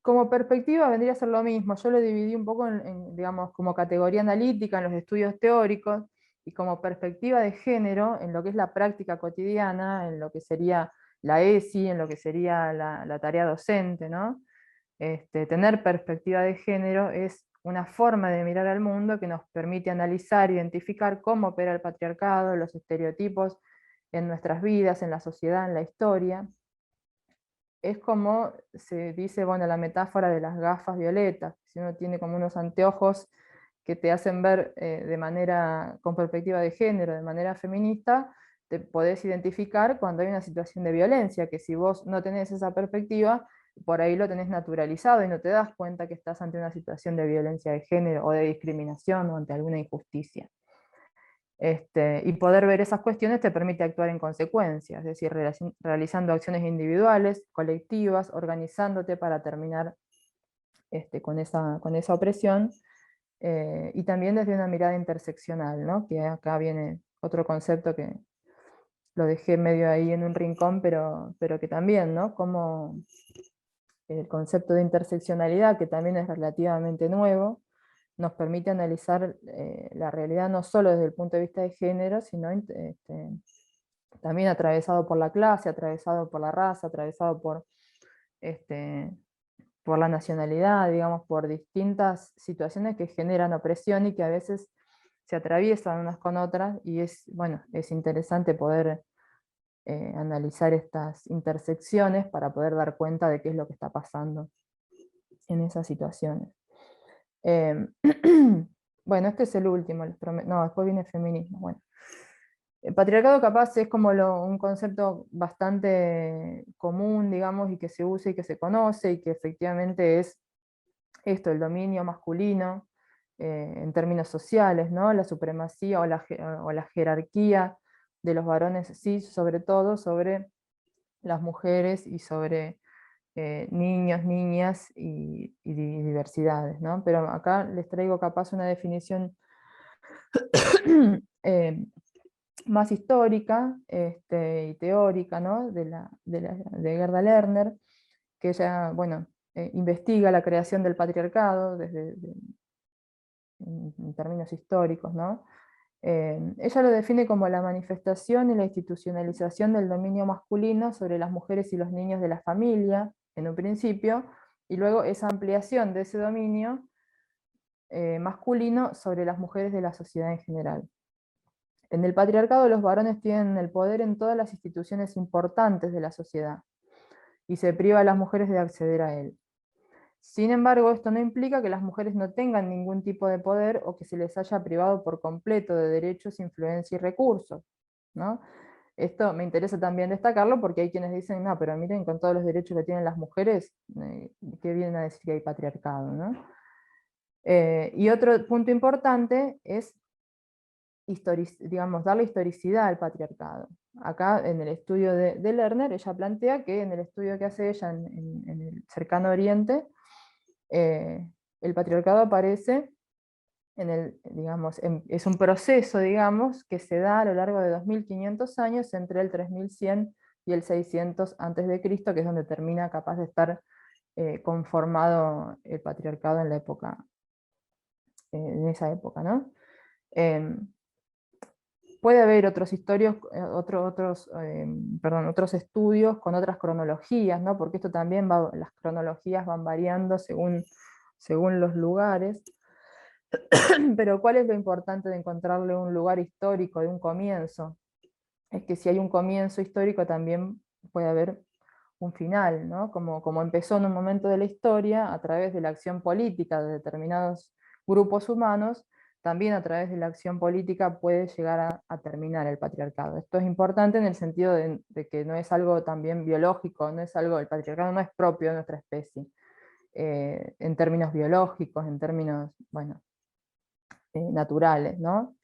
Como perspectiva vendría a ser lo mismo. Yo lo dividí un poco digamos, como categoría analítica en los estudios teóricos y como perspectiva de género en lo que es la práctica cotidiana, en lo que sería la ESI, en lo que sería la tarea docente, ¿no? Tener perspectiva de género es una forma de mirar al mundo que nos permite analizar, identificar cómo opera el patriarcado, los estereotipos en nuestras vidas, en la sociedad, en la historia. Es como se dice, bueno, la metáfora de las gafas violetas. Si uno tiene como unos anteojos que te hacen ver con perspectiva de género, de manera feminista, te podés identificar cuando hay una situación de violencia, que si vos no tenés esa perspectiva, por ahí lo tenés naturalizado y no te das cuenta que estás ante una situación de violencia de género o de discriminación o ante alguna injusticia. Y poder ver esas cuestiones te permite actuar en consecuencia, es decir, realizando acciones individuales, colectivas, organizándote para terminar con esa opresión, y también desde una mirada interseccional, ¿no? Que acá viene otro concepto que lo dejé medio ahí en un rincón, pero que también, ¿no? Como el concepto de interseccionalidad, que también es relativamente nuevo, nos permite analizar la realidad no solo desde el punto de vista de género, sino también atravesado por la clase, atravesado por la raza, atravesado este, por la nacionalidad, digamos, por distintas situaciones que generan opresión y que a veces se atraviesan unas con otras, y bueno, es interesante poder analizar estas intersecciones para poder dar cuenta de qué es lo que está pasando en esas situaciones. Bueno, este es el último, no, después viene el feminismo. Bueno. El patriarcado capaz es como un concepto bastante común, digamos, y que se usa y que se conoce, y que efectivamente es esto, el dominio masculino, en términos sociales, ¿no? La supremacía o la jerarquía de los varones cis, sobre todo, sobre las mujeres y sobre niños, niñas y diversidades, ¿no? Pero acá les traigo capaz una definición más histórica y teórica, ¿no? de Gerda Lerner, que ella, bueno, investiga la creación del patriarcado en términos históricos, ¿no? Ella lo define como la manifestación y la institucionalización del dominio masculino sobre las mujeres y los niños de la familia, en un principio, y luego esa ampliación de ese dominio masculino sobre las mujeres de la sociedad en general. En el patriarcado los varones tienen el poder en todas las instituciones importantes de la sociedad, y se priva a las mujeres de acceder a él. Sin embargo, esto no implica que las mujeres no tengan ningún tipo de poder o que se les haya privado por completo de derechos, influencia y recursos, ¿no? Esto me interesa también destacarlo porque hay quienes dicen, no, pero miren, con todos los derechos que tienen las mujeres, ¿qué vienen a decir que hay patriarcado, ¿no? Y otro punto importante es digamos, darle historicidad al patriarcado. Acá en el estudio de Lerner, ella plantea que en el estudio que hace ella en el cercano Oriente, el patriarcado aparece digamos, es un proceso, digamos, que se da a lo largo de 2500 años entre el 3100 y el 600 antes de Cristo, que es donde termina capaz de estar conformado el patriarcado en la época, en esa época, ¿no? Puede haber otros otros estudios con otras cronologías, ¿no? Porque esto también las cronologías van variando según los lugares. Pero ¿cuál es lo importante de encontrarle un lugar histórico, de un comienzo? Es que si hay un comienzo histórico también puede haber un final, ¿no? Como empezó en un momento de la historia, a través de la acción política de determinados grupos humanos, también a través de la acción política puede llegar a terminar el patriarcado. Esto es importante en el sentido de que no es algo también biológico, el patriarcado no es propio de nuestra especie, en términos biológicos, en términos, bueno, naturales, ¿no?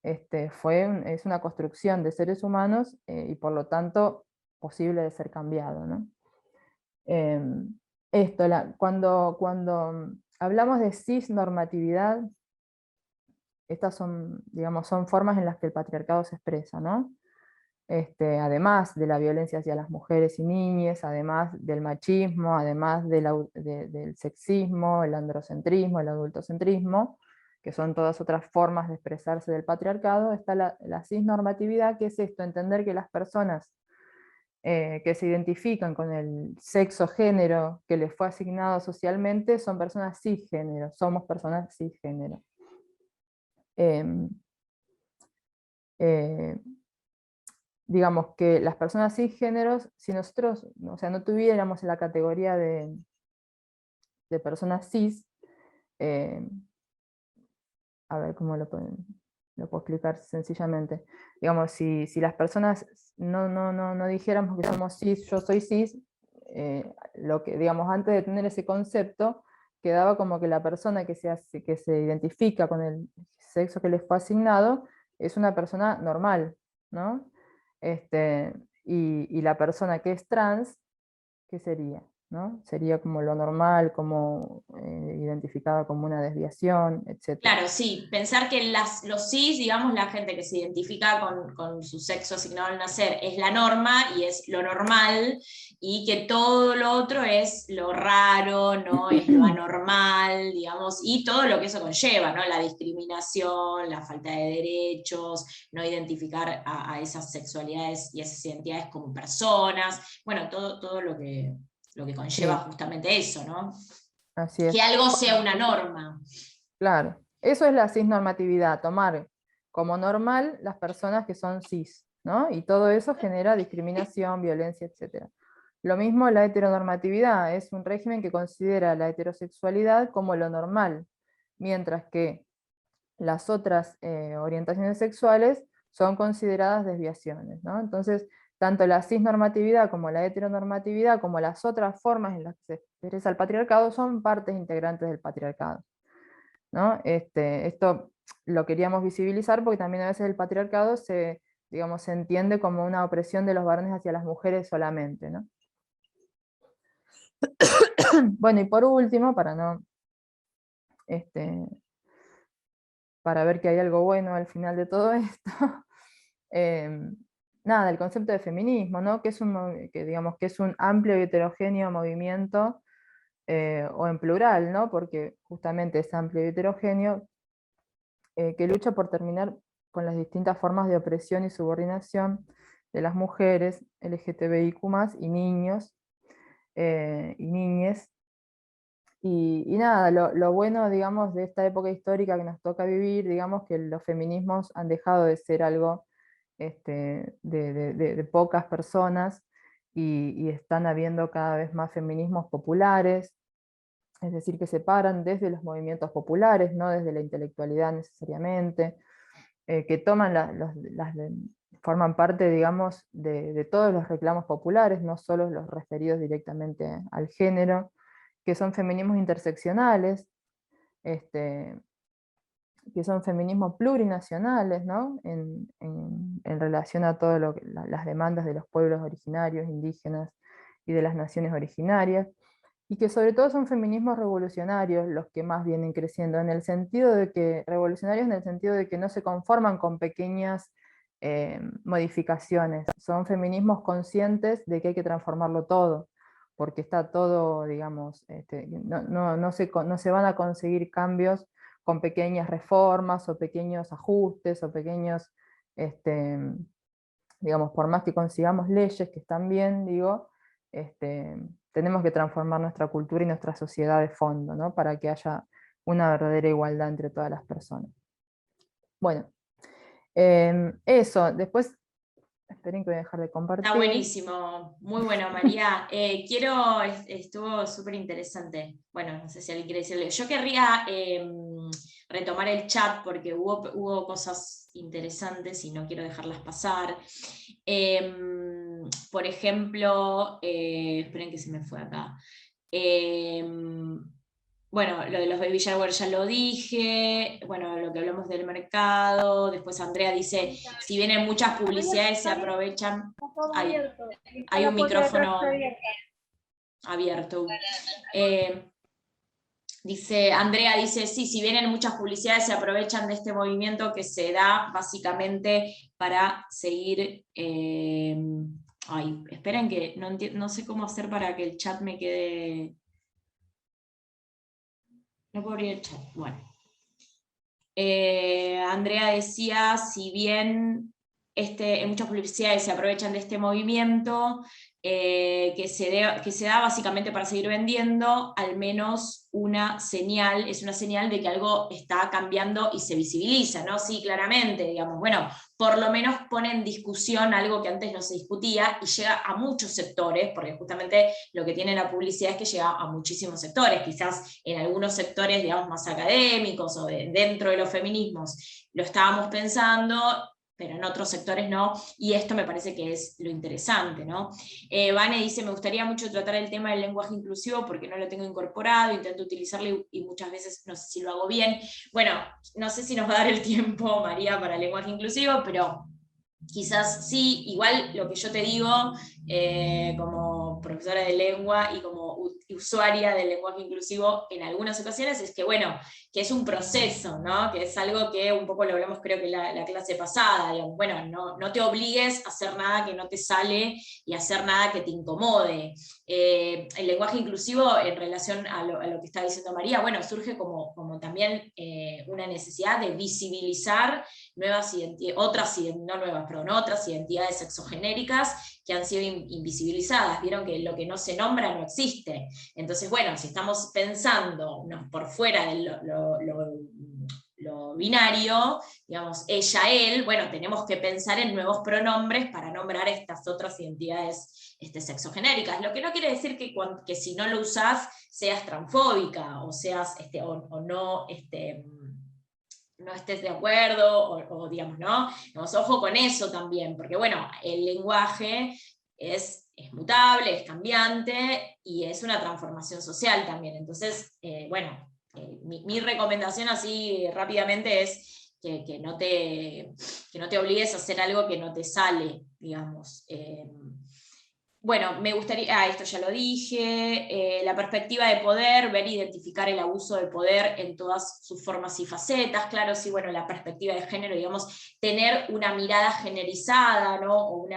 Es una construcción de seres humanos y por lo tanto posible de ser cambiado, ¿no? Cuando hablamos de cisnormatividad, estas son, digamos, son formas en las que el patriarcado se expresa, ¿no? Además de la violencia hacia las mujeres y niñas, además del machismo, además del sexismo, el androcentrismo, el adultocentrismo, que son todas otras formas de expresarse del patriarcado, está la cisnormatividad, que es esto, entender que las personas que se identifican con el sexo género que les fue asignado socialmente son personas cisgénero, somos personas cisgénero. Digamos que las personas cisgéneros, si nosotros, o sea, no tuviéramos la categoría de personas cis, a ver cómo lo puedo explicar sencillamente. Digamos, si las personas no dijéramos que somos cis, yo soy cis, lo que, digamos, antes de tener ese concepto, quedaba como que la persona que se identifica con el sexo que les fue asignado es una persona normal, ¿no? Y la persona que es trans, ¿qué sería? ¿no? Sería como lo normal, como identificada como una desviación, etc. Claro, sí, pensar que los cis, digamos, la gente que se identifica con su sexo asignado al nacer es la norma y es lo normal, y que todo lo otro es lo raro, ¿no? Es lo anormal, digamos, y todo lo que eso conlleva, ¿no? La discriminación, la falta de derechos, no identificar a esas sexualidades y esas identidades como personas, bueno, todo lo que conlleva Sí, justamente eso, ¿no? así es. Que algo sea Bueno, una norma. claro, eso es la cisnormatividad, tomar como normal las personas que son cis, ¿no? Y todo eso genera discriminación, violencia, etc. Lo mismo la heteronormatividad, es un régimen que considera la heterosexualidad como lo normal, mientras que las otras orientaciones sexuales son consideradas desviaciones, ¿no? Entonces, tanto la cisnormatividad como la heteronormatividad, como las otras formas en las que se expresa el patriarcado, son partes integrantes del patriarcado, ¿no? Esto lo queríamos visibilizar porque también a veces el patriarcado se, digamos, se entiende como una opresión de los varones hacia las mujeres solamente, ¿no? Bueno, y por último, este, para ver que hay algo bueno al final de todo esto, nada, el concepto de feminismo, ¿no? Digamos, que es un amplio y heterogéneo movimiento, o en plural, ¿no? Porque justamente es amplio y heterogéneo, que lucha por terminar con las distintas formas de opresión y subordinación de las mujeres, LGTBIQ+, y niños y niñes. Y nada, lo bueno, digamos, de esta época histórica que nos toca vivir, digamos, que los feminismos han dejado de ser algo de pocas personas, y están habiendo cada vez más feminismos populares, es decir, que se paran desde los movimientos populares, no desde la intelectualidad necesariamente, que toman forman parte, digamos, de todos los reclamos populares, no solo los referidos directamente al género, que son feminismos interseccionales, este, que son feminismos plurinacionales, ¿no? En relación a todas las demandas de los pueblos originarios, indígenas y de las naciones originarias, y que sobre todo son feminismos revolucionarios los que más vienen creciendo, en el sentido de que, revolucionarios en el sentido de que no se conforman con pequeñas modificaciones, son feminismos conscientes de que hay que transformarlo todo, porque está todo, digamos, no se van a conseguir cambios con pequeñas reformas o pequeños ajustes o pequeños, este, digamos, por más que consigamos leyes que están bien, digo, tenemos que transformar nuestra cultura y nuestra sociedad de fondo, ¿no? Para que haya una verdadera igualdad entre todas las personas. Bueno, eso, después, esperen que voy a dejar de Está compartir. buenísimo, muy bueno, María. Estuvo súper interesante. Bueno, no sé si alguien quiere decirle. Yo querría retomar el chat porque hubo cosas interesantes y no quiero dejarlas pasar. Por ejemplo, esperen que se me fue acá. Bueno, lo de los baby shower ya lo dije, bueno, lo que hablamos del mercado, después Andrea dice, si vienen muchas publicidades se aprovechan, hay un micrófono abierto. Andrea dice, sí, si vienen muchas publicidades se aprovechan de este movimiento que se da básicamente para seguir... ay, esperen que no sé cómo hacer para que el chat me quede... No puedo abrir el chat, bueno. Andrea decía, si bien en muchas publicidades se aprovechan de este movimiento, que se da básicamente para seguir vendiendo, al menos es una señal de que algo está cambiando y se visibiliza, ¿no? Sí, claramente, digamos, bueno, por lo menos pone en discusión algo que antes no se discutía y llega a muchos sectores, porque justamente lo que tiene la publicidad es que llega a muchísimos sectores, quizás en algunos sectores, digamos, más académicos o dentro de los feminismos lo estábamos pensando, pero en otros sectores no, y esto me parece que es lo interesante, ¿no? Vane dice, me gustaría mucho tratar el tema del lenguaje inclusivo porque no lo tengo incorporado, intento utilizarlo y muchas veces no sé si lo hago bien. Bueno, no sé si nos va a dar el tiempo, María, para el lenguaje inclusivo, pero quizás sí, igual lo que yo te digo, como profesora de lengua y como usuaria del lenguaje inclusivo en algunas ocasiones, es que, bueno, que es un proceso, ¿no? Que es algo que un poco lo hablamos creo que la clase pasada, digamos, bueno, no te obligues a hacer nada que no te sale y a hacer nada que te incomode. El lenguaje inclusivo en relación a lo que está diciendo María, bueno, surge como también una necesidad de visibilizar nuevas otras identidades sexogenéricas que han sido invisibilizadas. Vieron que lo que no se nombra no existe. Entonces, bueno, si estamos pensando por fuera de lo binario, digamos, ella, él, bueno, tenemos que pensar en nuevos pronombres para nombrar estas otras identidades sexogenéricas. Lo que no quiere decir que si no lo usás seas transfóbica, o seas, o no, no estés de acuerdo, o digamos, ¿no? Digamos, ojo con eso también, porque bueno, el lenguaje es mutable, es cambiante, y es una transformación social también. Entonces, bueno, mi recomendación así rápidamente es que no te obligues a hacer algo que no te sale, digamos. Bueno, me gustaría, esto ya lo dije, la perspectiva de poder, ver e identificar el abuso de poder en todas sus formas y facetas, claro, sí, bueno, la perspectiva de género, digamos, tener una mirada generalizada, ¿no? O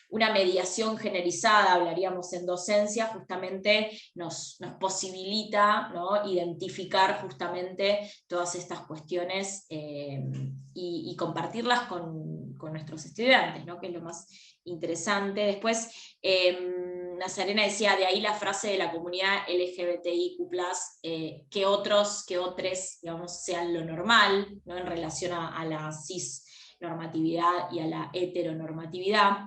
una mediación generalizada, hablaríamos en docencia, justamente nos posibilita, ¿no? Identificar justamente todas estas cuestiones y compartirlas con nuestros estudiantes, ¿no? Que es lo más interesante. Después, Nazarena decía, de ahí la frase de la comunidad LGBTIQ+, que otros, que otros, digamos, sean lo normal, ¿no? En relación a la cisnormatividad y a la heteronormatividad.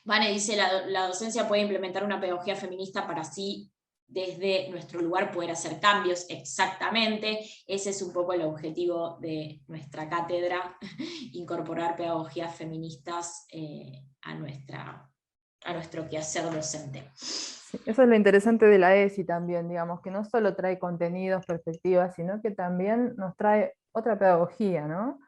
Vane dice, la docencia puede implementar una pedagogía feminista para así desde nuestro lugar poder hacer cambios. Exactamente, ese es un poco el objetivo de nuestra cátedra, incorporar pedagogías feministas a nuestro quehacer docente. Sí, eso es lo interesante de la ESI también, digamos, que no solo trae contenidos, perspectivas, sino que también nos trae otra pedagogía, ¿no?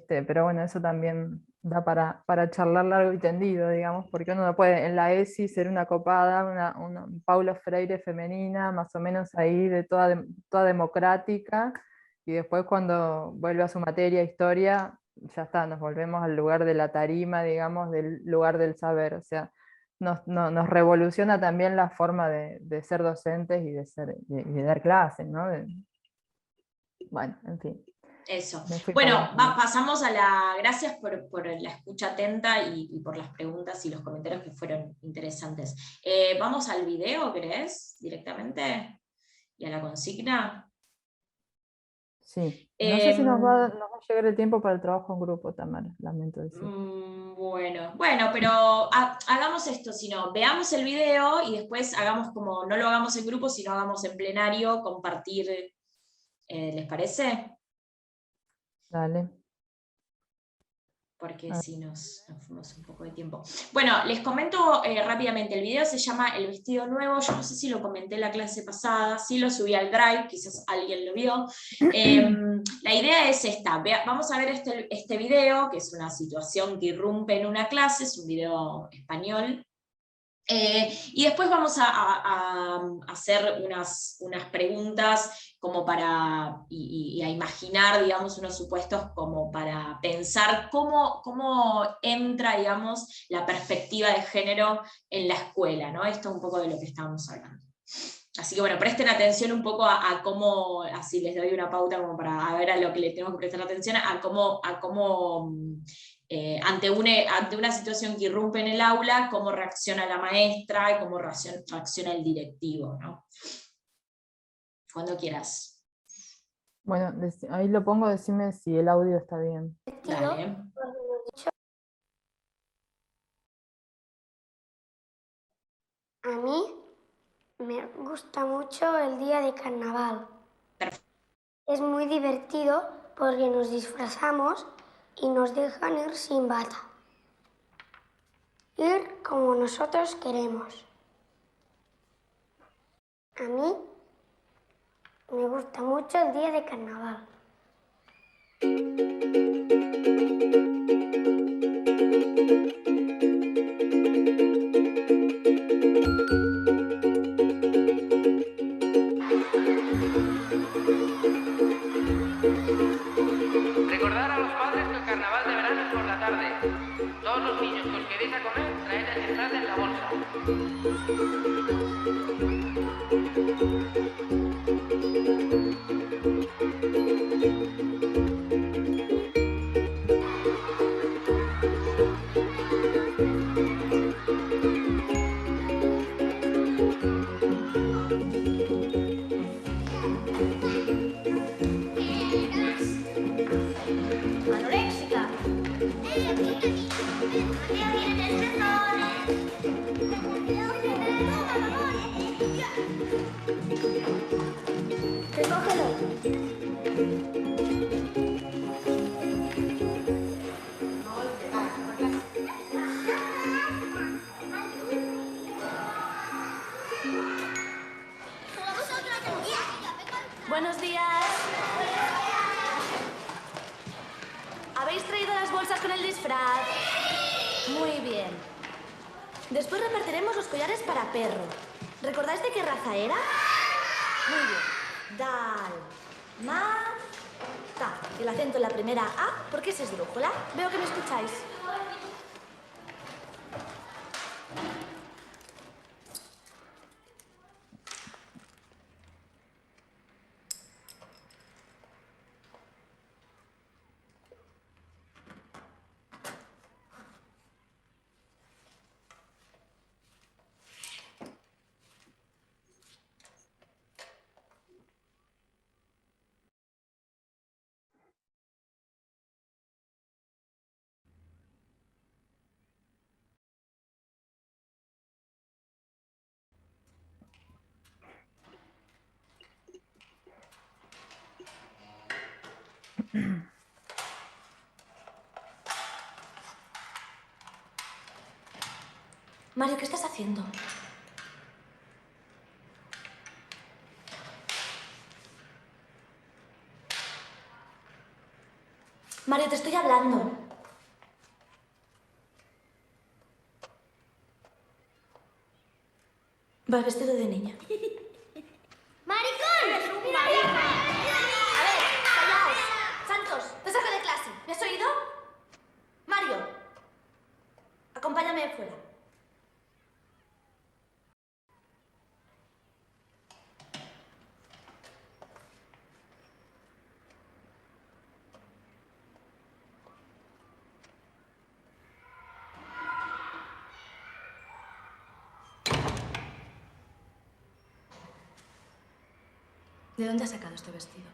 Pero bueno, eso también da para charlar largo y tendido, digamos, porque uno no puede en la ESI ser una copada, una Paulo Freire femenina, más o menos ahí de toda democrática, y después cuando vuelve a su materia, historia, ya está, nos volvemos al lugar de la tarima, digamos, del lugar del saber, o sea, nos revoluciona también la forma de ser docentes y de dar clases, ¿no? Bueno, en fin. Eso. Me fui por Bueno, las ramas. pasamos gracias por la escucha atenta y por las preguntas y los comentarios que fueron interesantes. ¿Vamos al video, crees? Directamente. ¿Y a la consigna? Sí, no sé si nos va a llegar el tiempo para el trabajo en grupo, Tamara, lamento decir. Bueno, pero hagamos esto, si no, veamos el video y después hagamos como, no lo hagamos en grupo, sino hagamos en plenario, compartir, ¿les parece? Dale. Porque A ver. si nos fuimos un poco de tiempo. Bueno, les comento rápidamente, el video se llama El vestido nuevo, yo no sé si lo comenté en la clase pasada, sí lo subí al Drive, quizás alguien lo vio. La idea es esta, vamos a ver este video, que es una situación que irrumpe en una clase, es un video español. Y después vamos a hacer unas preguntas como y a imaginar, digamos, unos supuestos como para pensar cómo entra, digamos, la perspectiva de género en la escuela, ¿no? Esto es un poco de lo que estábamos hablando. Así que bueno, presten atención un poco a cómo, así les doy una pauta como para ver a lo que le tenemos que prestar atención, a cómo ante una situación que irrumpe en el aula, cómo reacciona la maestra y cómo reacciona el directivo, ¿no? Cuando quieras. Bueno, ahí lo pongo, decime si el audio está bien. Dale. A mí me gusta mucho el día de carnaval. Perfecto. Es muy divertido porque nos disfrazamos y nos dejan ir sin bata. Ir como nosotros queremos. A mí me gusta mucho el día de carnaval. Recordar a los padres que el carnaval de verano es por la tarde. Todos los niños que os quedéis a comer, traed el disfraz en la bolsa. Anoréxica. Recógelo. Buenos días. ¿Habéis traído las bolsas con el disfraz? Muy bien. Después repartiremos los collares para perro. ¿Recordáis de qué raza era? Muy bien. Ta. El acento en la primera A, ¿por qué es esdrújula? Veo que me escucháis. Mario, ¿qué estás haciendo? Mario, te estoy hablando. Vas vestido de niña. ¡Maricón! ¡Eres un A ver, callaos. Santos, te saco de clase. ¿Me has oído? Mario, acompáñame fuera. ¿De dónde has sacado este vestido?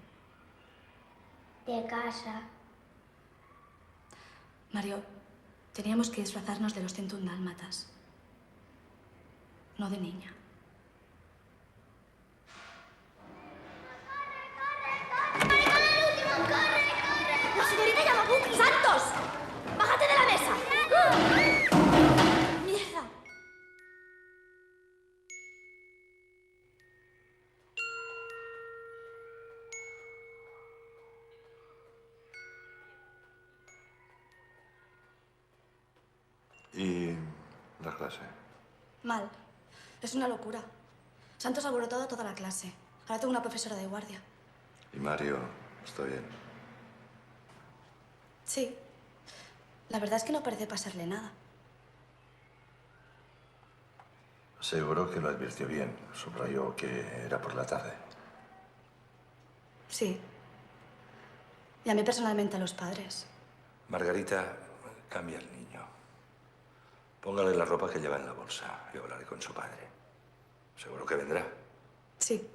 De casa. Mario, teníamos que disfrazarnos de los 101 dálmatas. No de niña. ¡La señorita Yamabuki! ¡Santos! ¡Bájate de la mesa! ¡Mierda! ¿Y la clase? Mal. Es una locura. Santos ha alborotado a toda la clase. Ahora tengo una profesora de guardia. ¿Y Mario? ¿Está bien? Sí. La verdad es que no parece pasarle nada. Seguro que lo advirtió bien. Subrayó que era por la tarde. Sí. Llamé personalmente a los padres. Margarita, cambia al niño. Póngale la ropa que lleva en la bolsa. Yo hablaré con su padre. Seguro que vendrá. Sí.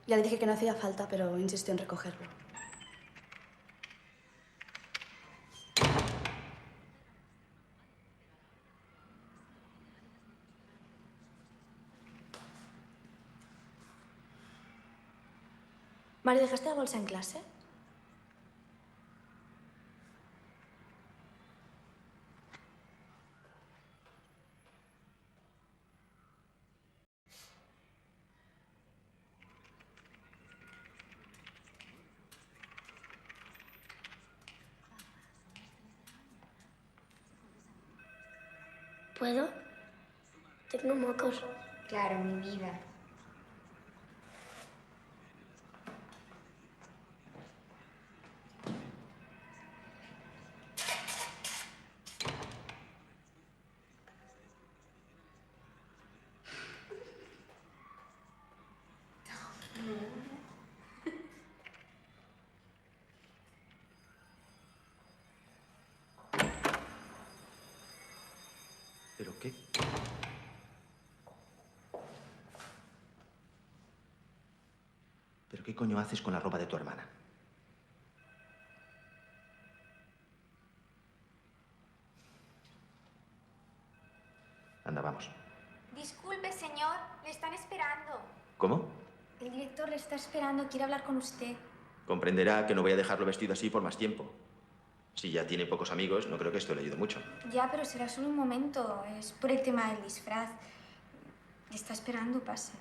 Ya le dije que no hacía falta, pero insistió en recogerlo. Mario, ¿dejaste la bolsa en clase? ¿Puedo? Tengo mocos. Claro, mi vida. ¿Pero qué? ¿Pero qué coño haces con la ropa de tu hermana? Anda, vamos. Disculpe, señor. Le están esperando. ¿Cómo? El director le está esperando. Quiere hablar con usted. Comprenderá que no voy a dejarlo vestido así por más tiempo. Si ya tiene pocos amigos, no creo que esto le ayude mucho. Ya, pero será solo un momento. Es por el tema del disfraz. Le está esperando, pase.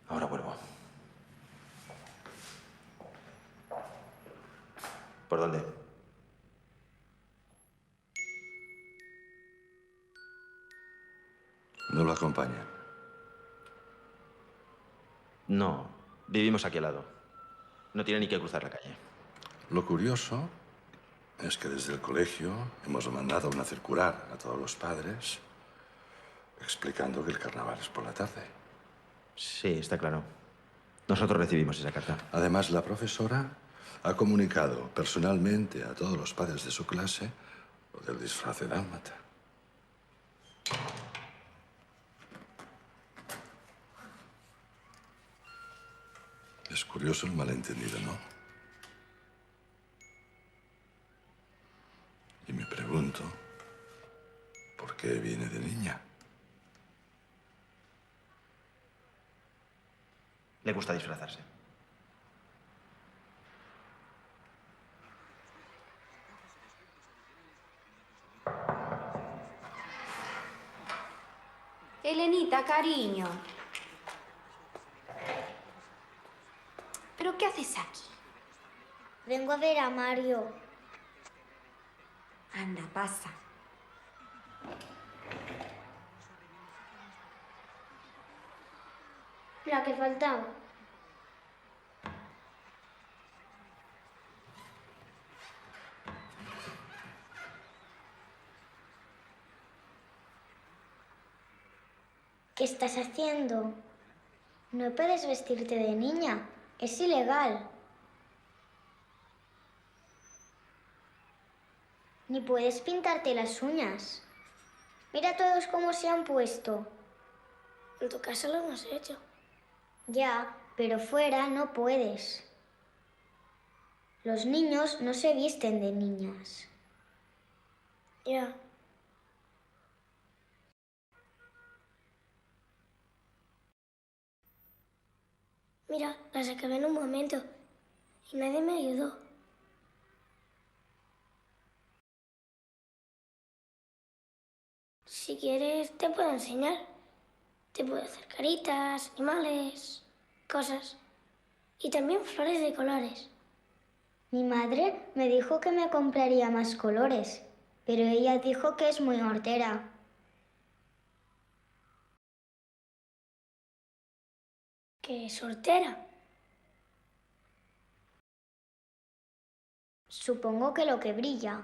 Ahora vuelvo. ¿Por dónde? No lo acompaña. No, vivimos aquí al lado. No tiene ni que cruzar la calle. Lo curioso es que desde el colegio hemos mandado una circular a todos los padres explicando que el carnaval es por la tarde. Sí, está claro. Nosotros recibimos esa carta. Además, la profesora ha comunicado personalmente a todos los padres de su clase lo del disfraz de dálmata. Es curioso el malentendido, ¿no? Y me pregunto, ¿por qué viene de niña? Le gusta disfrazarse. Elenita, cariño. ¿Pero qué haces aquí? Vengo a ver a Mario. Anda, pasa. La que faltaba. ¿Qué estás haciendo? No puedes vestirte de niña. Es ilegal. Ni puedes pintarte las uñas. Mira todos cómo se han puesto. En tu casa lo hemos hecho. Ya, pero fuera no puedes. Los niños no se visten de niñas. Ya. Mira, las acabé en un momento y nadie me ayudó. Si quieres, te puedo enseñar. Te puedo hacer caritas, animales, cosas. Y también flores de colores. Mi madre me dijo que me compraría más colores, pero ella dijo que es muy hortera. ¿Qué es hortera? Supongo que lo que brilla.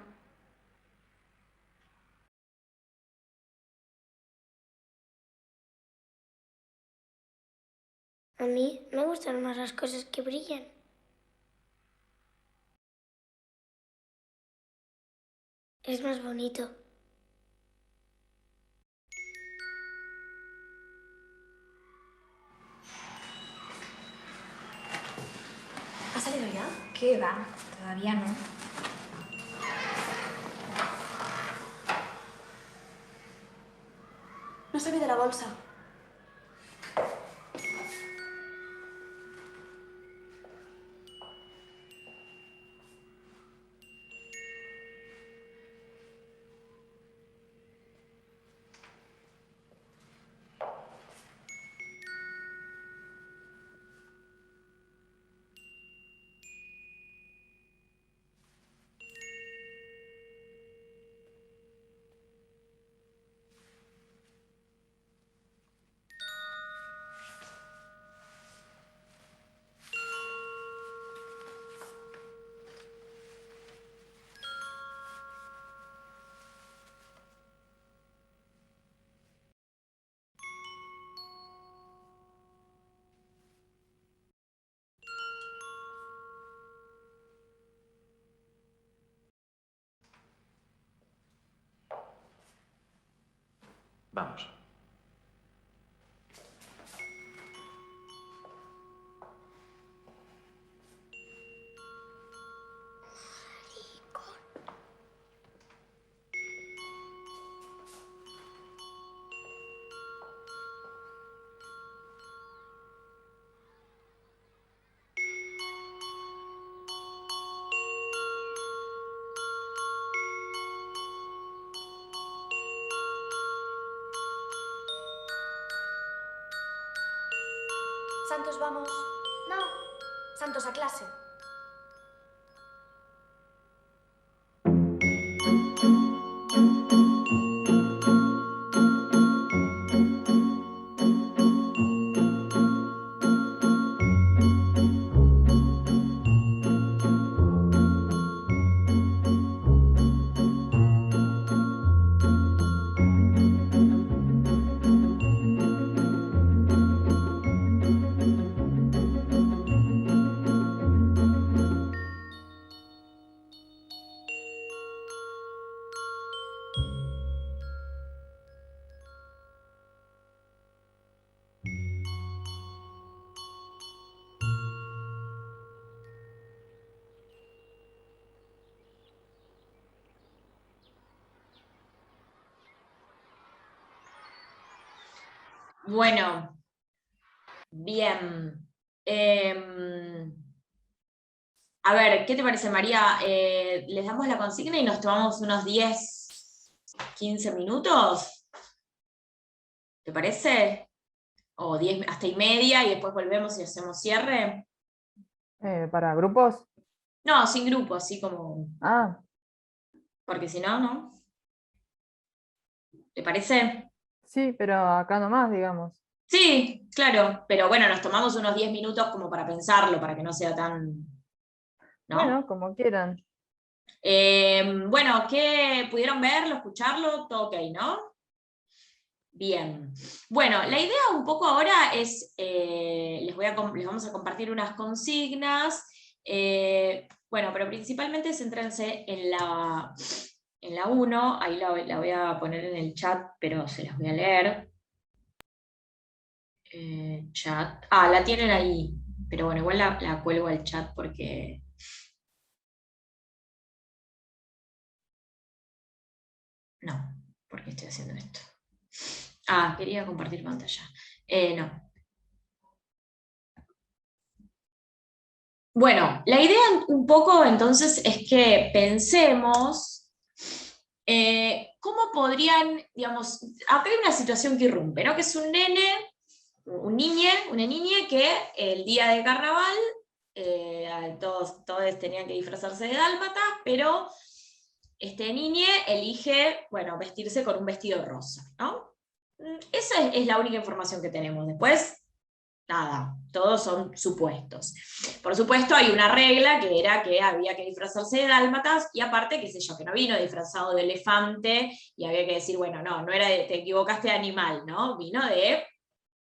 A mí me gustan más las cosas que brillan. Es más bonito. ¿Ha salido ya? ¿Qué va? Todavía no. No se olvide la bolsa. Vamos. Santos, vamos. No. Santos, a clase. Bueno, bien. A ver, ¿qué te parece, María? ¿Les damos la consigna y nos tomamos unos 10, 15 minutos? ¿Te parece? O 10 hasta y media y después volvemos y hacemos cierre. ¿Para grupos? No, sin grupo, así como... Ah, Porque si no, ¿no? ¿Te parece? sí, pero acá nomás, digamos. Sí, claro, pero bueno, nos tomamos unos 10 minutos como para pensarlo, para que no sea tan... ¿no? Bueno, como quieran. Bueno, ¿qué pudieron verlo, escucharlo? Todo ok, ¿no? Bien. Bueno, la idea un poco ahora es, les vamos a compartir unas consignas, bueno, pero principalmente céntrense en la 1, ahí la voy a poner en el chat, pero se las voy a leer. Chat. Ah, la tienen ahí, pero bueno, igual la cuelgo al chat porque... No, porque estoy haciendo esto. Ah, quería compartir pantalla. No. Bueno, la idea un poco entonces es que pensemos cómo podrían, digamos, acá hay una situación que irrumpe, ¿no? Que es un nene, una niña que el día de carnaval, todos tenían que disfrazarse de dálmatas, pero este niñe elige, bueno, vestirse con un vestido rosa, ¿no? Esa es la única información que tenemos. Después, nada, todos son supuestos. Por supuesto, hay una regla que era que había que disfrazarse de dálmatas, y aparte, qué sé yo, que no vino disfrazado de elefante, y había que decir, bueno, no era de, te equivocaste de animal, ¿no? Vino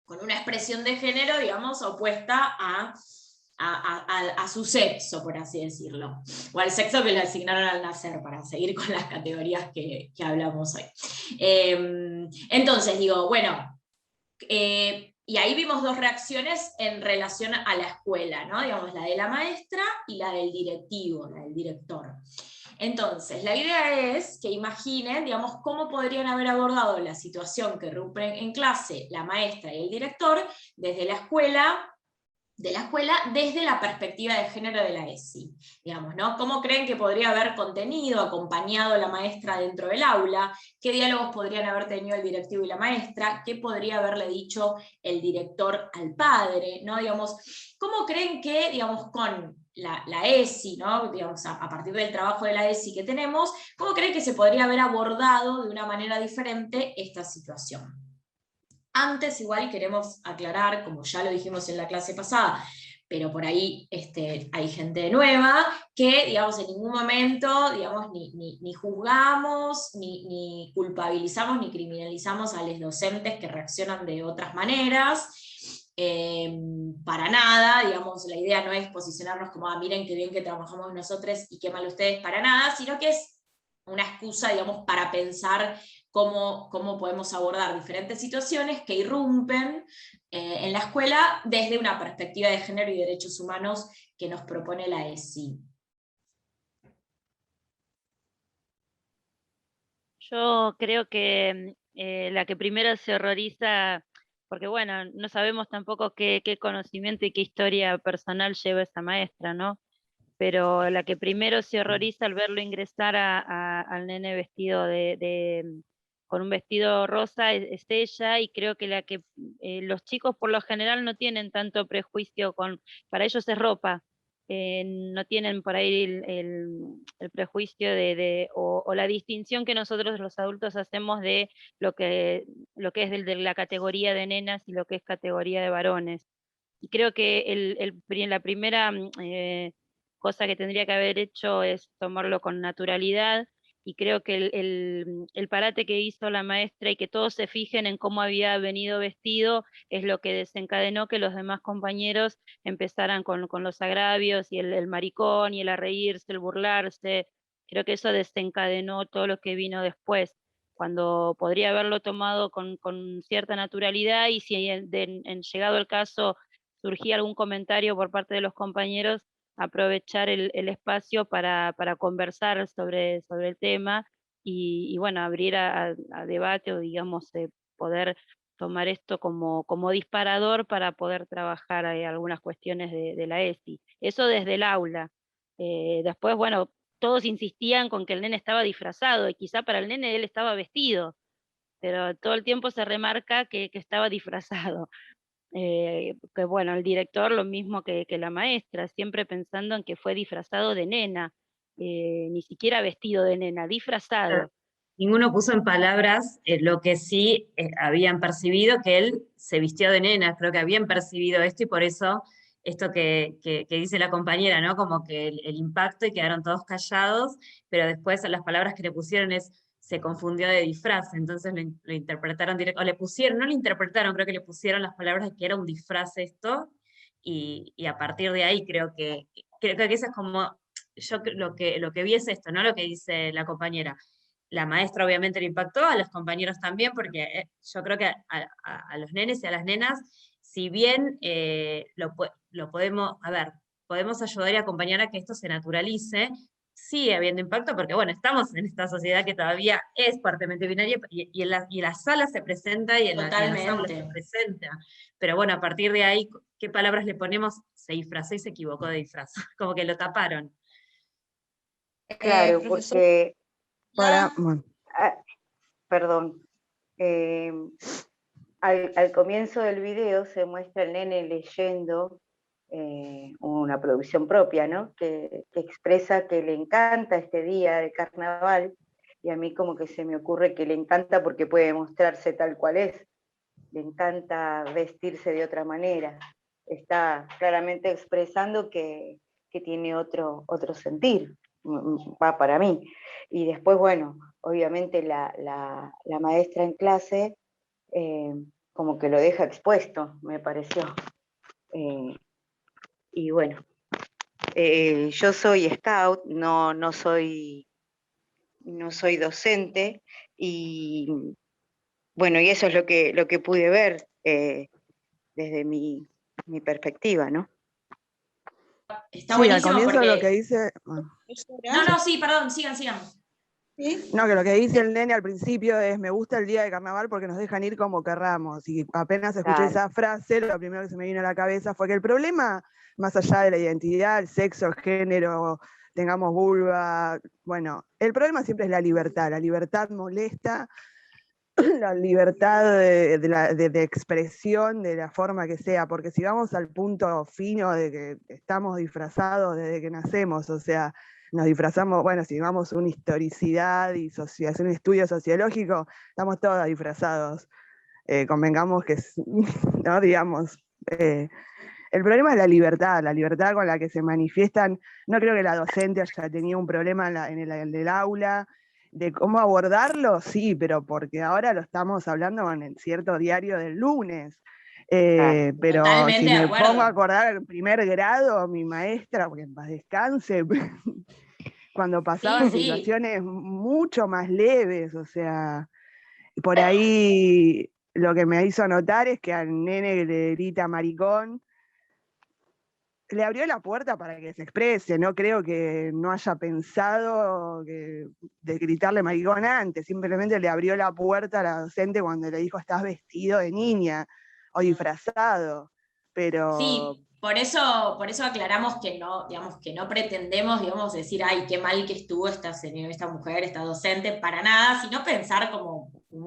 con una expresión de género, digamos, opuesta a su sexo, por así decirlo, o al sexo que le asignaron al nacer, para seguir con las categorías que hablamos hoy. Entonces digo, bueno, y ahí vimos dos reacciones en relación a la escuela, ¿no? Digamos, la de la maestra y la del directivo, la del director. Entonces, la idea es que imaginen, digamos, cómo podrían haber abordado la situación que rompen en clase la maestra y el director desde la escuela, desde la perspectiva de género de la ESI, digamos, ¿no? ¿Cómo creen que podría haber contenido, acompañado la maestra dentro del aula? ¿Qué diálogos podrían haber tenido el directivo y la maestra? ¿Qué podría haberle dicho el director al padre? ¿No? Digamos, ¿cómo creen que, digamos, con la ESI, ¿no? Digamos, a partir del trabajo de la ESI que tenemos, ¿cómo creen que se podría haber abordado de una manera diferente esta situación? Antes, igual queremos aclarar, como ya lo dijimos en la clase pasada, pero por ahí hay gente nueva, que, digamos, en ningún momento, digamos, ni juzgamos, ni culpabilizamos, ni criminalizamos a los docentes que reaccionan de otras maneras. Para nada, digamos, la idea no es posicionarnos como, miren qué bien que trabajamos nosotros y qué mal ustedes, para nada, sino que es una excusa, digamos, para pensar cómo podemos abordar diferentes situaciones que irrumpen en la escuela desde una perspectiva de género y derechos humanos que nos propone la ESI. Yo creo que la que primero se horroriza, porque bueno, no sabemos tampoco qué conocimiento y qué historia personal lleva esa maestra, ¿no? Pero la que primero se horroriza al verlo ingresar al nene vestido con un vestido rosa es ella, y creo que los chicos por lo general no tienen tanto prejuicio para ellos es ropa. No tienen por ahí el prejuicio o la distinción que nosotros los adultos hacemos de lo que es de la categoría de nenas y lo que es categoría de varones. Y creo que la primera cosa que tendría que haber hecho es tomarlo con naturalidad, y creo que el parate que hizo la maestra y que todos se fijen en cómo había venido vestido es lo que desencadenó que los demás compañeros empezaran con los agravios y el maricón y el a reírse, el burlarse. Creo que eso desencadenó todo lo que vino después, cuando podría haberlo tomado con cierta naturalidad, y si en llegado el caso surgía algún comentario por parte de los compañeros, aprovechar el espacio para conversar sobre el tema, y bueno, abrir a debate, o digamos, poder tomar esto como disparador para poder trabajar algunas cuestiones de la ESI. Eso desde el aula. Después, bueno, todos insistían con que el nene estaba disfrazado, y quizá para el nene él estaba vestido, pero todo el tiempo se remarca que estaba disfrazado. Que bueno, el director lo mismo que la maestra, siempre pensando en que fue disfrazado de nena, ni siquiera vestido de nena, disfrazado. Ninguno puso en palabras lo que sí habían percibido, que él se vistió de nena, creo que habían percibido esto, y por eso esto que dice la compañera, ¿no? Como que el impacto, y quedaron todos callados, pero después las palabras que le pusieron se confundió de disfraz, entonces lo interpretaron directo, o le pusieron, no lo interpretaron, creo que le pusieron las palabras de que era un disfraz esto, y a partir de ahí creo que eso es como, yo lo que vi es esto, ¿no? Lo que dice la compañera. La maestra obviamente le impactó, a los compañeros también, porque yo creo que a los nenes y a las nenas, si bien lo podemos ayudar y acompañar a que esto se naturalice, sigue habiendo impacto, porque bueno, estamos en esta sociedad que todavía es fuertemente binaria, y en la sala se presenta, y en las aulas se presenta. Pero bueno, a partir de ahí, ¿qué palabras le ponemos? Se disfrazó y se equivocó de disfraz, como que lo taparon. Claro, porque perdón, al comienzo del video se muestra el nene leyendo una producción propia, ¿no? Que expresa que le encanta este día de carnaval, y a mí como que se me ocurre que le encanta porque puede mostrarse tal cual es, le encanta vestirse de otra manera, está claramente expresando que tiene otro sentir, va para mí. Y después, bueno, obviamente la maestra en clase como que lo deja expuesto, me pareció. Y bueno, yo soy scout, no soy docente, y bueno, y eso es lo que pude ver desde mi perspectiva, ¿no? Está buenísimo, al comienzo porque... lo que dice... No, sí, perdón, sigan. ¿Sí? No, que lo que dice el nene al principio es: me gusta el día de carnaval porque nos dejan ir como querramos, y apenas escuché esa frase, lo primero que se me vino a la cabeza fue que el problema, más allá de la identidad, el sexo, el género, tengamos vulva, bueno, el problema siempre es la libertad molesta, la libertad de expresión de la forma que sea, porque si vamos al punto fino de que estamos disfrazados desde que nacemos, o sea, nos disfrazamos, bueno, si vamos a una historicidad y hacer un estudio sociológico, estamos todos disfrazados, convengamos que, no, digamos, el problema es la libertad con la que se manifiestan. No creo que la docente haya tenido un problema en el aula, de cómo abordarlo, sí, pero porque ahora lo estamos hablando en cierto diario del lunes. Pero totalmente si me de acuerdo. pongo a acordar el primer grado, mi maestra, porque en paz descanse, cuando pasaba situaciones mucho más leves, o sea, por ahí lo que me hizo notar es que al nene que le grita maricón, le abrió la puerta para que se exprese. No creo que no haya pensado de gritarle maricón antes, simplemente le abrió la puerta a la docente cuando le dijo estás vestido de niña o disfrazado, pero... Sí, por eso aclaramos que no, digamos, que no pretendemos, digamos, decir, ay, qué mal que estuvo esta mujer, esta docente, para nada, sino pensar como un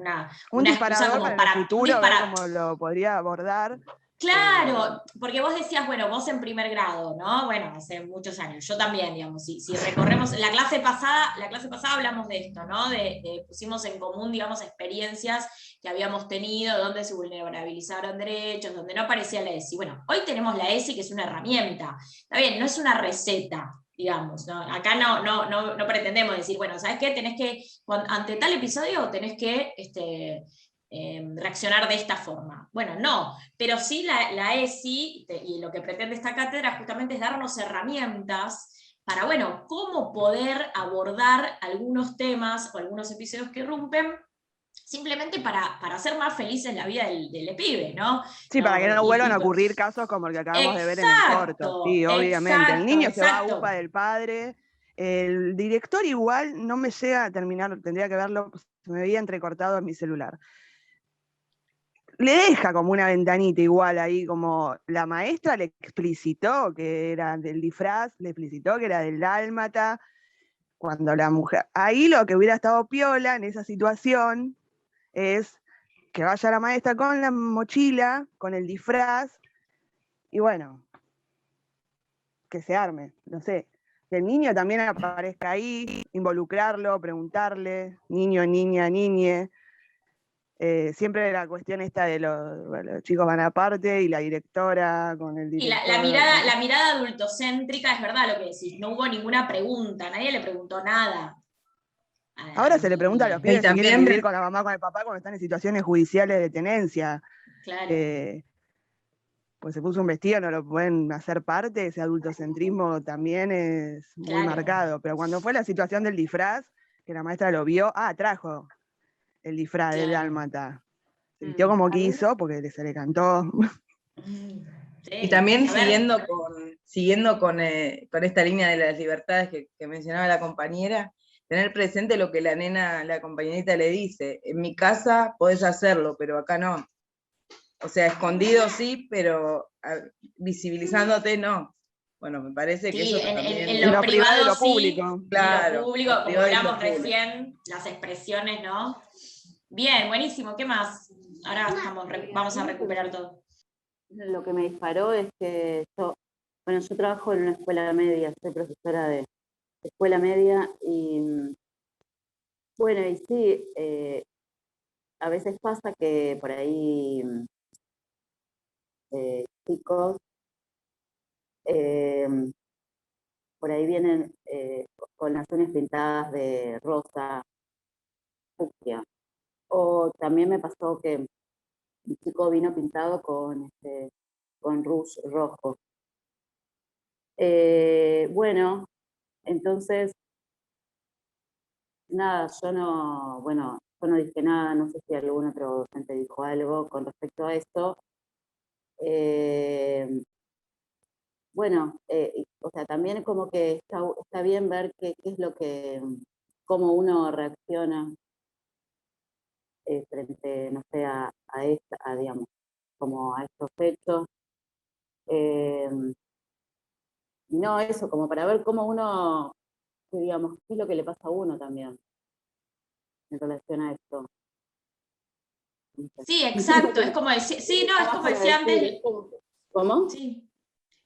una excusa disparador como para el futuro, ver cómo lo podría abordar. Claro, porque vos decías, bueno, vos en primer grado, ¿no? Bueno, hace muchos años, yo también, digamos, si recorremos, la clase pasada hablamos de esto, ¿no? Pusimos en común, digamos, experiencias que habíamos tenido, donde se vulnerabilizaron derechos, donde no aparecía la ESI. Bueno, hoy tenemos la ESI, que es una herramienta, está bien, no es una receta, digamos, ¿no? Acá no pretendemos decir, bueno, ¿sabes qué? Tenés que, ante tal episodio, tenés que, reaccionar de esta forma. Bueno, no, pero sí la ESI, y lo que pretende esta cátedra justamente es darnos herramientas para, bueno, cómo poder abordar algunos temas o algunos episodios que irrumpen, simplemente para hacer más felices la vida del pibe, ¿no? Sí, para que no vuelvan a ocurrir casos como el que acabamos de ver en el corto. Sí, obviamente. El niño se va a UPA del padre. El director igual no me llega a terminar, tendría que verlo, se me había entrecortado en mi celular. Le deja como una ventanita igual ahí, como la maestra le explicitó que era del disfraz, le explicitó que era del dálmata, cuando la mujer... Ahí lo que hubiera estado piola en esa situación es que vaya la maestra con la mochila, con el disfraz, y bueno, que se arme, no sé. Que el niño también aparezca ahí, involucrarlo, preguntarle, niño, niña, niñe. Siempre la cuestión esta de los chicos van aparte y la directora con el director. Y la mirada adultocéntrica, es verdad lo que decís, no hubo ninguna pregunta, nadie le preguntó nada. Ahora se le pregunta a los pibes si quieren vivir con la mamá o con el papá cuando están en situaciones judiciales de tenencia. Claro. Pues se puso un vestido, no lo pueden hacer parte, ese adultocentrismo también es muy marcado. Pero cuando fue la situación del disfraz, que la maestra lo vio, trajo el disfraz del dálmata. Se vistió como quiso, porque se le cantó. Sí. Y también siguiendo con esta línea de las libertades que mencionaba la compañera, tener presente lo que la compañerita le dice. En mi casa podés hacerlo, pero acá no. O sea, escondido sí, pero visibilizándote no. Bueno, me parece que eso también... En lo privado, lo público. Sí, claro. Lo público, como hablamos recién, las expresiones, ¿no? Bien, buenísimo, ¿qué más? Ahora vamos a recuperar todo. Lo que me disparó es que yo trabajo en una escuela media, soy profesora de escuela media y bueno, y sí, a veces pasa que por ahí chicos por ahí vienen con las uñas pintadas de rosa, fucsia. O también me pasó que un chico vino pintado con rouge rojo. Bueno, entonces, nada, yo no dije nada, no sé si algún otro docente dijo algo con respecto a esto. O sea, también como que está bien ver qué es lo que, cómo uno reacciona frente, no sé, digamos, como a estos hechos. No, eso, como para ver cómo uno, digamos, qué es lo que le pasa a uno también en relación a esto. Sí, exacto, es como decía, sí, no, es como decía antes. ¿Cómo? Sí.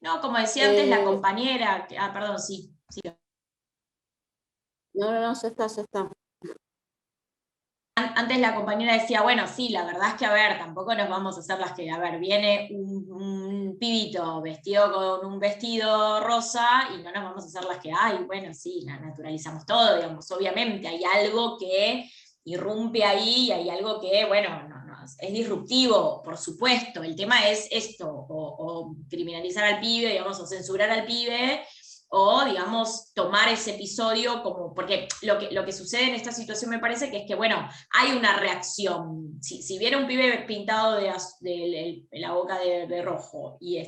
No, como decía antes la compañera, perdón, sí. No, ya está. Antes la compañera decía, bueno, sí, la verdad es que, a ver, tampoco nos vamos a hacer las que, a ver, viene un pibito vestido con un vestido rosa y no nos vamos a hacer las que, bueno, sí, la naturalizamos todo, digamos, obviamente hay algo que irrumpe ahí y hay algo que, bueno, no, es disruptivo, por supuesto, el tema es esto, o criminalizar al pibe, digamos, o censurar al pibe, o, digamos, tomar ese episodio como, porque lo que sucede en esta situación me parece que es que, bueno, hay una reacción. Si viene un pibe pintado de la boca de rojo y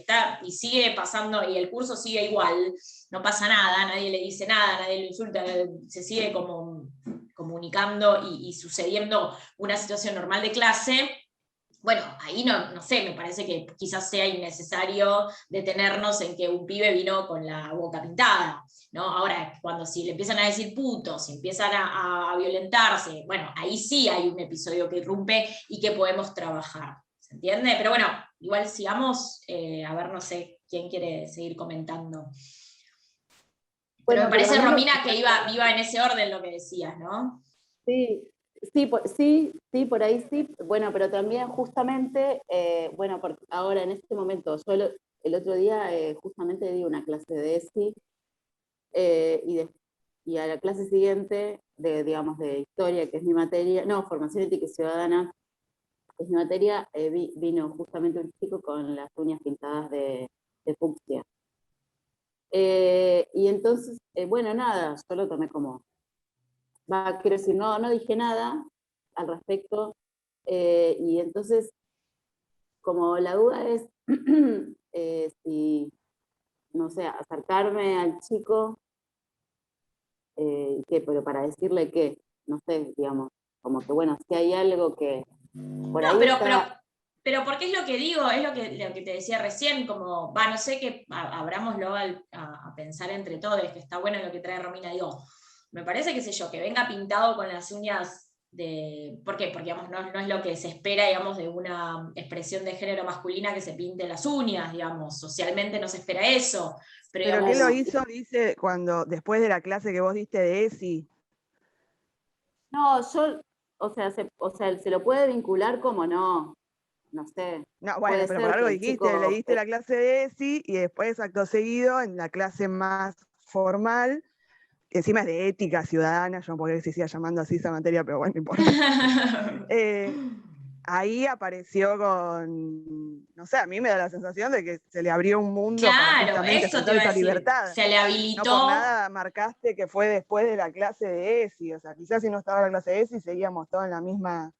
sigue pasando, y el curso sigue igual, no pasa nada, nadie le dice nada, nadie lo insulta, se sigue como comunicando y sucediendo una situación normal de clase. Bueno, ahí no sé, me parece que quizás sea innecesario detenernos en que un pibe vino con la boca pintada, ¿no? Ahora, si le empiezan a decir putos, si empiezan a violentarse, bueno, ahí sí hay un episodio que irrumpe y que podemos trabajar, ¿se entiende? Pero bueno, igual sigamos, a ver, no sé, quién quiere seguir comentando. Pero me parece, Romina, que iba en ese orden lo que decías, ¿no? Sí, por ahí sí. Bueno, pero también justamente, bueno, porque ahora en este momento, yo el otro día justamente di una clase de ESI, y a la clase siguiente, digamos, de historia, que es mi materia, no, formación ética y ciudadana, que es mi materia, vino justamente un chico con las uñas pintadas de fucsia. Y entonces, bueno, nada, yo lo tomé como, quiero decir, no dije nada al respecto, y entonces, como la duda es si, no sé, acercarme al chico, pero para decirle que, no sé, digamos, como que bueno, si hay algo que por ahí pero porque es lo que digo, es lo que te decía recién, como, no sé, que abrámoslo a pensar entre todos, que está bueno lo que trae Romina, digo, me parece, qué sé yo, que venga pintado con las uñas ¿por qué? Porque, digamos, no es lo que se espera, digamos, de una expresión de género masculina que se pinte las uñas, digamos, socialmente no se espera eso. Pero ¿qué lo hizo, dice, después de la clase que vos diste de ESI? No, yo, o sea, se lo puede vincular como no sé. No, bueno, pero por algo dijiste, le diste la clase de ESI y después, acto seguido, en la clase más formal, que encima es de ética ciudadana, yo no podría que se siga llamando así esa materia, pero bueno, no importa. Ahí apareció con, no sé, a mí me da la sensación de que se le abrió un mundo para justamente eso te iba a decir, libertad. Se le habilitó. No por nada marcaste que fue después de la clase de ESI, o sea, quizás si no estaba la clase de ESI seguíamos todos en la misma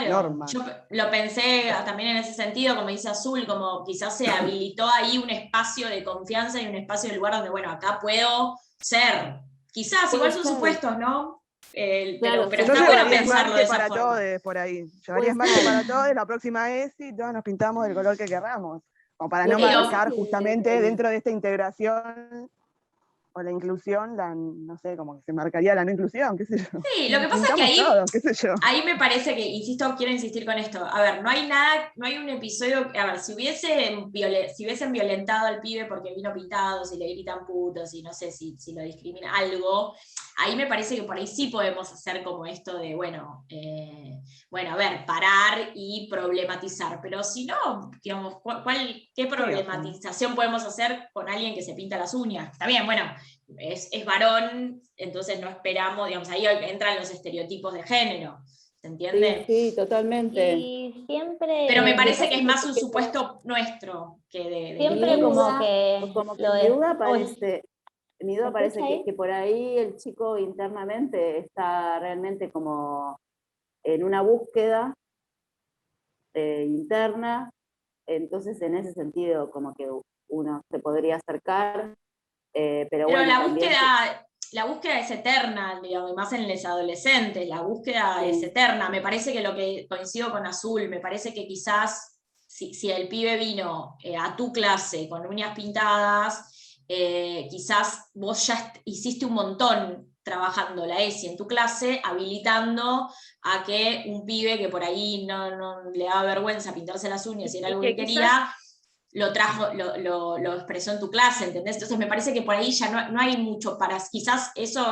norma. Yo lo pensé también en ese sentido, como dice Azul, como quizás se habilitó ahí un espacio de confianza y un espacio de lugar donde, bueno, acá puedo ser. Quizás, igual son supuestos, ¿no? Pero está bueno pensarlo de esa para forma. Todos por ahí. Llevaría esmalte para todos, la próxima ESI, todos nos pintamos del color que querramos. O para no marcar justamente dentro de esta integración o la inclusión, no sé, como que se marcaría la no inclusión, qué sé yo. Sí, lo que pasa es que ahí me parece que, quiero insistir con esto. A ver, no hay un episodio, a ver, si hubiesen violentado al pibe porque vino pintado, si le gritan putos, y no sé si lo discrimina algo, ahí me parece que por ahí sí podemos hacer como esto de, bueno, a ver, parar y problematizar. Pero si no, digamos, ¿qué problematización podemos hacer con alguien que se pinta las uñas? Está bien, bueno, es varón, entonces no esperamos, digamos, ahí entran los estereotipos de género, ¿se entiende? Sí, totalmente. Y siempre... Pero me parece que es más un supuesto nuestro que de siempre como que mi duda parece que por ahí el chico internamente está realmente como en una búsqueda interna, entonces en ese sentido como que uno se podría acercar. Pero bueno, la búsqueda es eterna, digamos, más en los adolescentes, la búsqueda es eterna. Me parece que lo que coincido con Azul, me parece que quizás si el pibe vino a tu clase con uñas pintadas, quizás vos ya hiciste un montón trabajando la ESI en tu clase, habilitando a que un pibe que por ahí no le daba vergüenza pintarse las uñas y era algo que quería, lo expresó en tu clase, ¿entendés? Entonces me parece que por ahí ya no hay mucho para, quizás eso,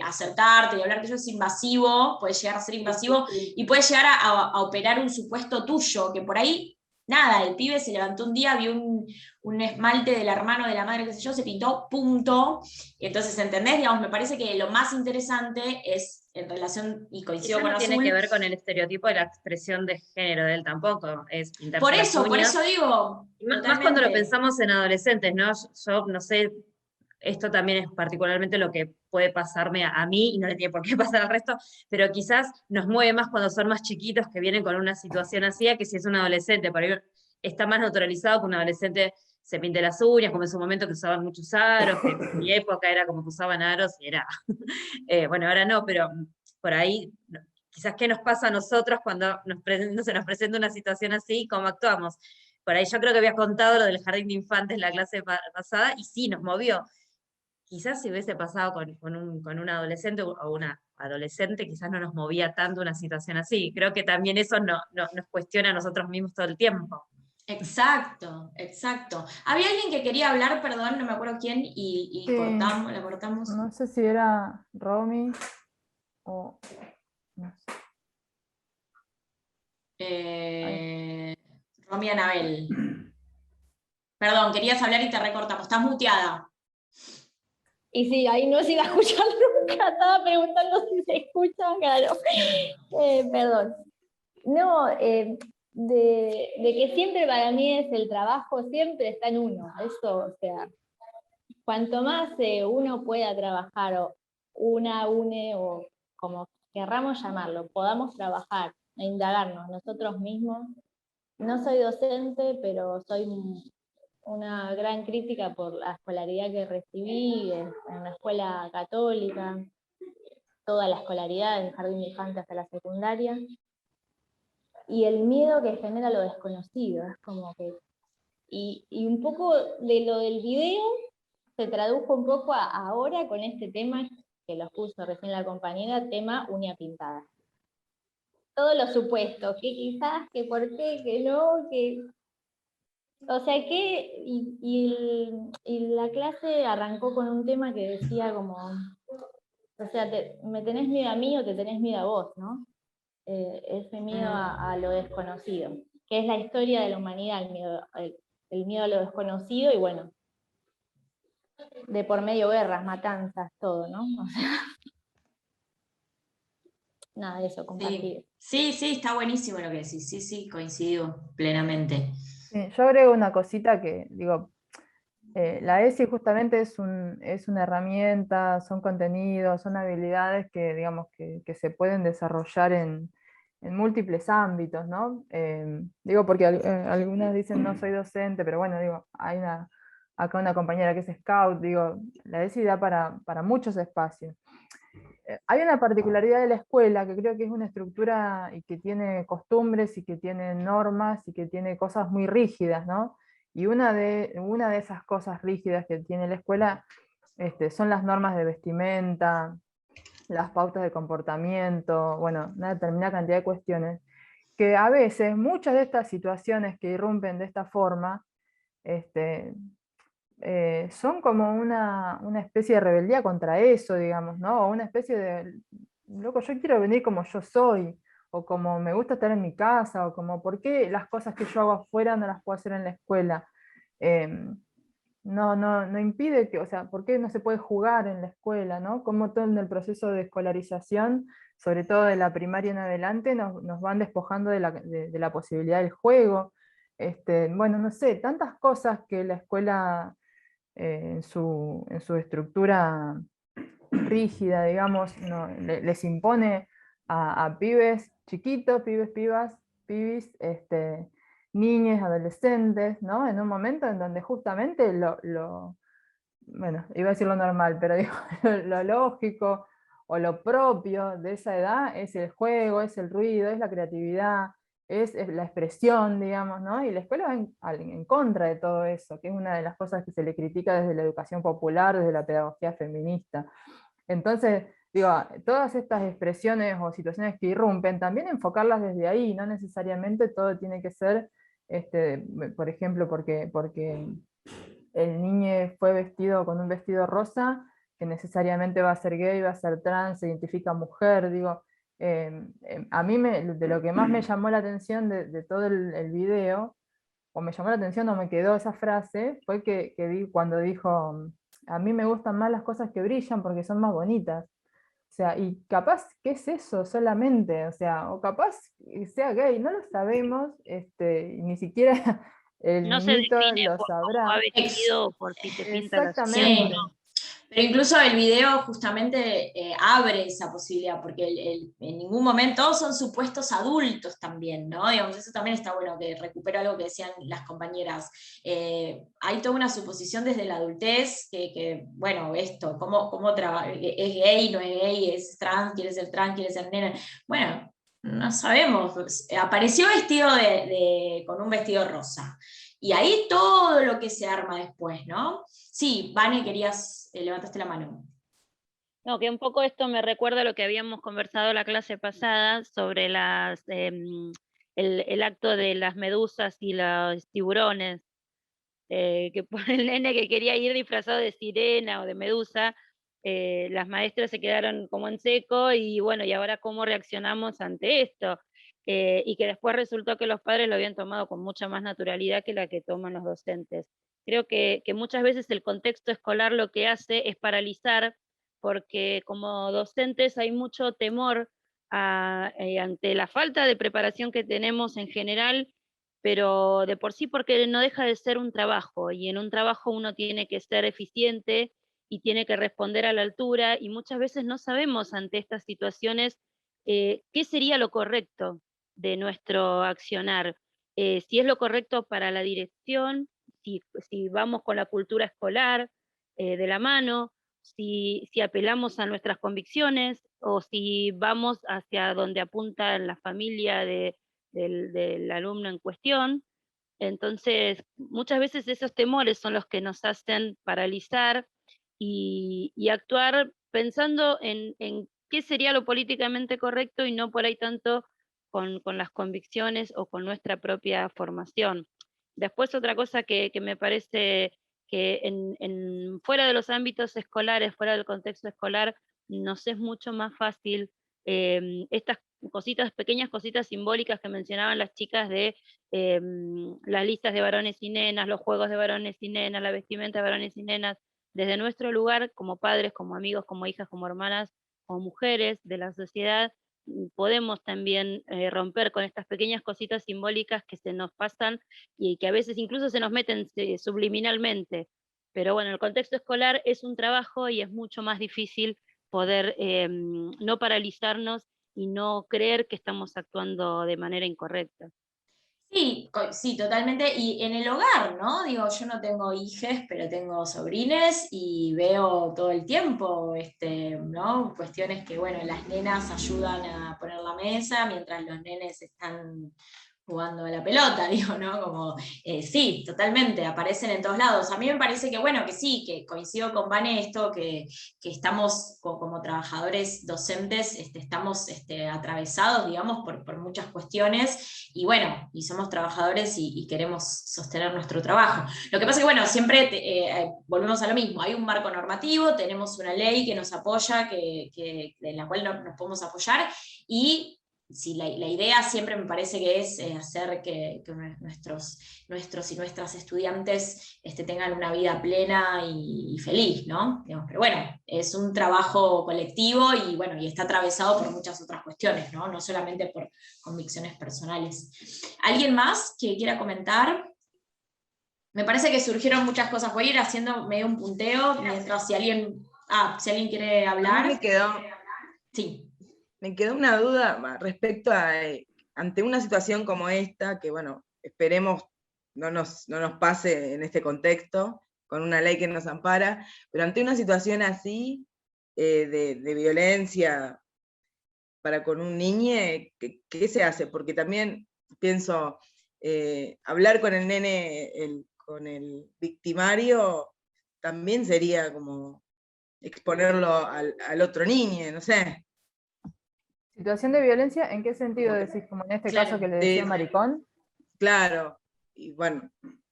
acercarte y hablar que eso es invasivo, puede llegar a ser invasivo, y puede llegar a operar un supuesto tuyo, que por ahí, nada, el pibe se levantó un día, vio un esmalte del hermano de la madre, qué sé yo, se pintó, punto, y entonces, ¿entendés? Digamos, me parece que lo más interesante es, en relación, y coincido con Azul... No tiene que ver con el estereotipo de la expresión de género de él tampoco, es por eso digo... Más cuando lo pensamos en adolescentes, ¿no? Yo no sé, esto también es particularmente lo que puede pasarme a mí, y no le tiene por qué pasar al resto, pero quizás nos mueve más cuando son más chiquitos que vienen con una situación así, a que si es un adolescente, por ahí está más naturalizado que un adolescente se pinte las uñas, como en su momento que usaban muchos aros, que en mi época era como que usaban aros, y era, bueno, ahora no, pero por ahí, quizás qué nos pasa a nosotros cuando se nos presenta una situación así, cómo actuamos. Por ahí yo creo que había contado lo del jardín de infantes en la clase pasada, y sí, nos movió. Quizás si hubiese pasado con un adolescente o una adolescente, quizás no nos movía tanto una situación así. Creo que también eso nos cuestiona a nosotros mismos todo el tiempo. Exacto, exacto. Había alguien que quería hablar, perdón, no me acuerdo quién, y Sí, la cortamos. No sé si era Romy o... No sé. Romy Anabel. Perdón, querías hablar y te recortamos. Estás muteada. Y sí, ahí no se iba a escuchar nunca, estaba preguntando si se escucha, claro. Perdón. No, de que siempre para mí es el trabajo, siempre está en uno. Eso, o sea, cuanto más uno pueda trabajar, o une, o como querramos llamarlo, podamos trabajar e indagarnos nosotros mismos. No soy docente, pero soy una gran crítica por la escolaridad que recibí en una escuela católica, toda la escolaridad, del jardín de infantes hasta la secundaria, y el miedo que genera lo desconocido, es como que... Y un poco de lo del video se tradujo un poco ahora con este tema, que lo puso recién la compañera, tema uña pintada. Todos los supuestos, que quizás, que por qué, que no, que... O sea que, y la clase arrancó con un tema que decía como, o sea, ¿me tenés miedo a mí o te tenés miedo a vos, no? Ese miedo a lo desconocido, que es la historia de la humanidad, el miedo a lo desconocido, y bueno, de por medio guerras, matanzas, todo, ¿no? O sea, nada de eso, compartir. Sí, está buenísimo lo que decís, sí, coincido plenamente. Sí, yo agrego una cosita que, digo, la ESI justamente es una herramienta, son contenidos, son habilidades que, digamos, que se pueden desarrollar en múltiples ámbitos, ¿no? Digo, porque algunas dicen no soy docente, pero bueno, digo, hay acá una compañera que es scout, digo, la ESI da para muchos espacios. Hay una particularidad de la escuela que creo que es una estructura y que tiene costumbres y que tiene normas y que tiene cosas muy rígidas, ¿no? Y una de esas cosas rígidas que tiene la escuela son las normas de vestimenta, las pautas de comportamiento, bueno, una determinada cantidad de cuestiones, que a veces muchas de estas situaciones que irrumpen de esta forma, son como una especie de rebeldía contra eso, digamos, ¿no? O una especie de, loco, yo quiero venir como yo soy, o como me gusta estar en mi casa, o como, ¿por qué las cosas que yo hago afuera no las puedo hacer en la escuela? No impide que, o sea, ¿por qué no se puede jugar en la escuela, ¿no? Como todo en el proceso de escolarización, sobre todo de la primaria en adelante, nos van despojando de la posibilidad del juego. Bueno, no sé, tantas cosas que la escuela en su estructura rígida, digamos, les impone a pibes chiquitos, pibes, pibas, pibis, niñes, adolescentes, ¿no? En un momento en donde justamente bueno, iba a decir lo normal, pero digo, lo lógico o lo propio de esa edad es el juego, es el ruido, es la creatividad, es la expresión, digamos, ¿no? Y la escuela va en contra de todo eso, que es una de las cosas que se le critica desde la educación popular, desde la pedagogía feminista. Entonces, digo, todas estas expresiones o situaciones que irrumpen, también enfocarlas desde ahí, no necesariamente todo tiene que ser, por ejemplo, porque el niño fue vestido con un vestido rosa, que necesariamente va a ser gay, va a ser trans, se identifica mujer, digo, a mí de lo que más me llamó la atención de todo el video, o me llamó la atención o me quedó esa frase, fue que vi cuando dijo, a mí me gustan más las cosas que brillan porque son más bonitas. O sea, y capaz que es eso solamente, o sea, o capaz sea gay, no lo sabemos, ni siquiera el No se niñito define lo por sabrá. cómo va vestido, por si se pinta las uñas o Exactamente. no. Pero incluso el video justamente abre esa posibilidad, porque en ningún momento todos son supuestos adultos también, ¿no? Digamos, eso también está bueno, que recupero algo que decían las compañeras. Hay toda una suposición desde la adultez, que bueno, esto, ¿cómo trabaja? ¿Es gay, no es gay? ¿Es trans? ¿Quiere ser trans? ¿Quiere ser nena? Bueno, no sabemos. Apareció vestido con un vestido rosa. Y ahí todo lo que se arma después, ¿no? Sí, Vane, querías, levantaste la mano. No, que un poco esto me recuerda a lo que habíamos conversado la clase pasada sobre el acto de las medusas y los tiburones, que por el nene que quería ir disfrazado de sirena o de medusa, las maestras se quedaron como en seco, y bueno, ¿y ahora cómo reaccionamos ante esto? Y que después resultó que los padres lo habían tomado con mucha más naturalidad que la que toman los docentes. Creo que muchas veces el contexto escolar lo que hace es paralizar, porque como docentes hay mucho temor ante la falta de preparación que tenemos en general, pero de por sí porque no deja de ser un trabajo, y en un trabajo uno tiene que ser eficiente y tiene que responder a la altura, y muchas veces no sabemos ante estas situaciones qué sería lo correcto de nuestro accionar, si es lo correcto para la dirección, si vamos con la cultura escolar de la mano, si apelamos a nuestras convicciones, o si vamos hacia donde apunta la familia del alumno en cuestión. Entonces, muchas veces esos temores son los que nos hacen paralizar y actuar pensando en qué sería lo políticamente correcto, y no por ahí tanto con las convicciones o con nuestra propia formación. Después, otra cosa que me parece que fuera de los ámbitos escolares, fuera del contexto escolar, nos es mucho más fácil estas cositas, pequeñas cositas simbólicas que mencionaban las chicas de las listas de varones y nenas, los juegos de varones y nenas, la vestimenta de varones y nenas, desde nuestro lugar como padres, como amigos, como hijas, como hermanas, como mujeres de la sociedad, podemos también romper con estas pequeñas cositas simbólicas que se nos pasan y que a veces incluso se nos meten subliminalmente. Pero bueno, el contexto escolar es un trabajo y es mucho más difícil poder no paralizarnos y no creer que estamos actuando de manera incorrecta. Sí, sí, totalmente. Y en el hogar, ¿no? Digo, yo no tengo hijes, pero tengo sobrines y veo todo el tiempo, ¿no? Cuestiones que, bueno, las nenas ayudan a poner la mesa mientras los nenes están jugando a la pelota, digo, ¿no? Como, sí, totalmente, aparecen en todos lados. A mí me parece que, bueno, que sí, que coincido con Vane esto, que estamos como trabajadores docentes, estamos atravesados, digamos, por muchas cuestiones, y bueno, y somos trabajadores y queremos sostener nuestro trabajo. Lo que pasa es que, bueno, siempre volvemos a lo mismo, hay un marco normativo, tenemos una ley que nos apoya, en la cual nos podemos apoyar, y sí, la idea siempre me parece que es hacer que nuestros y nuestras estudiantes tengan una vida plena y feliz, ¿no? Digamos, pero bueno, es un trabajo colectivo y bueno, y está atravesado por muchas otras cuestiones, ¿no? No solamente por convicciones personales. ¿Alguien más que quiera comentar? Me parece que surgieron muchas cosas. Voy a ir haciendo medio un punteo mientras si alguien quiere hablar. Me quedó. Sí. Me quedó una duda respecto a, ante una situación como esta, que bueno, esperemos no nos pase en este contexto, con una ley que nos ampara, pero ante una situación así, de violencia para con un niño, ¿qué se hace? Porque también pienso, hablar con el nene, con el victimario, también sería como exponerlo al otro niño, no sé. ¿Situación de violencia? ¿En qué sentido decís? Como en este caso que le decía maricón. Claro, y bueno,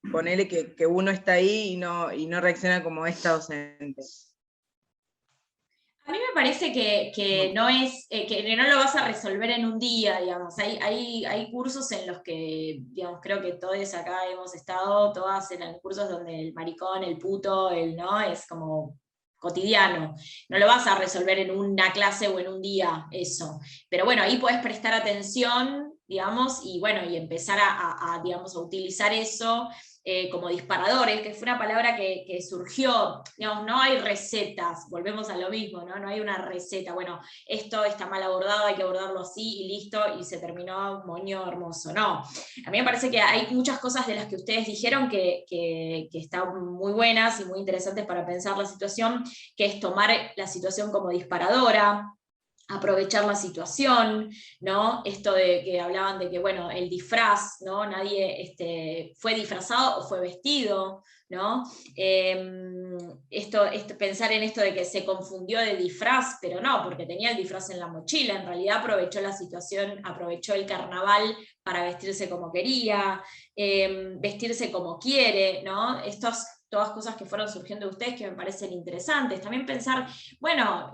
ponele que uno está ahí y no reacciona como esta docente. A mí me parece que no es, que no lo vas a resolver en un día, digamos. Hay cursos en los que, digamos, creo que todos acá hemos estado, todas en cursos donde el maricón, el puto, ¿no? Es como cotidiano. No lo vas a resolver en una clase o en un día, eso. Pero bueno, ahí podés prestar atención, digamos, y bueno, y empezar digamos, a utilizar eso como disparadores, que fue una palabra que surgió, digamos, no hay recetas, volvemos a lo mismo, ¿no? No hay una receta, bueno, esto está mal abordado, hay que abordarlo así y listo, y se terminó moño hermoso, no. A mí me parece que hay muchas cosas de las que ustedes dijeron que están muy buenas y muy interesantes para pensar la situación, que es tomar la situación como disparadora, aprovechar la situación, ¿no? Esto de que hablaban de que, bueno, el disfraz, ¿no? Nadie fue disfrazado o fue vestido, ¿no? Pensar en esto de que se confundió de disfraz, pero no, porque tenía el disfraz en la mochila, en realidad aprovechó la situación, aprovechó el carnaval para vestirse como quería, vestirse como quiere, ¿no? Todas cosas que fueron surgiendo de ustedes que me parecen interesantes. También pensar, bueno,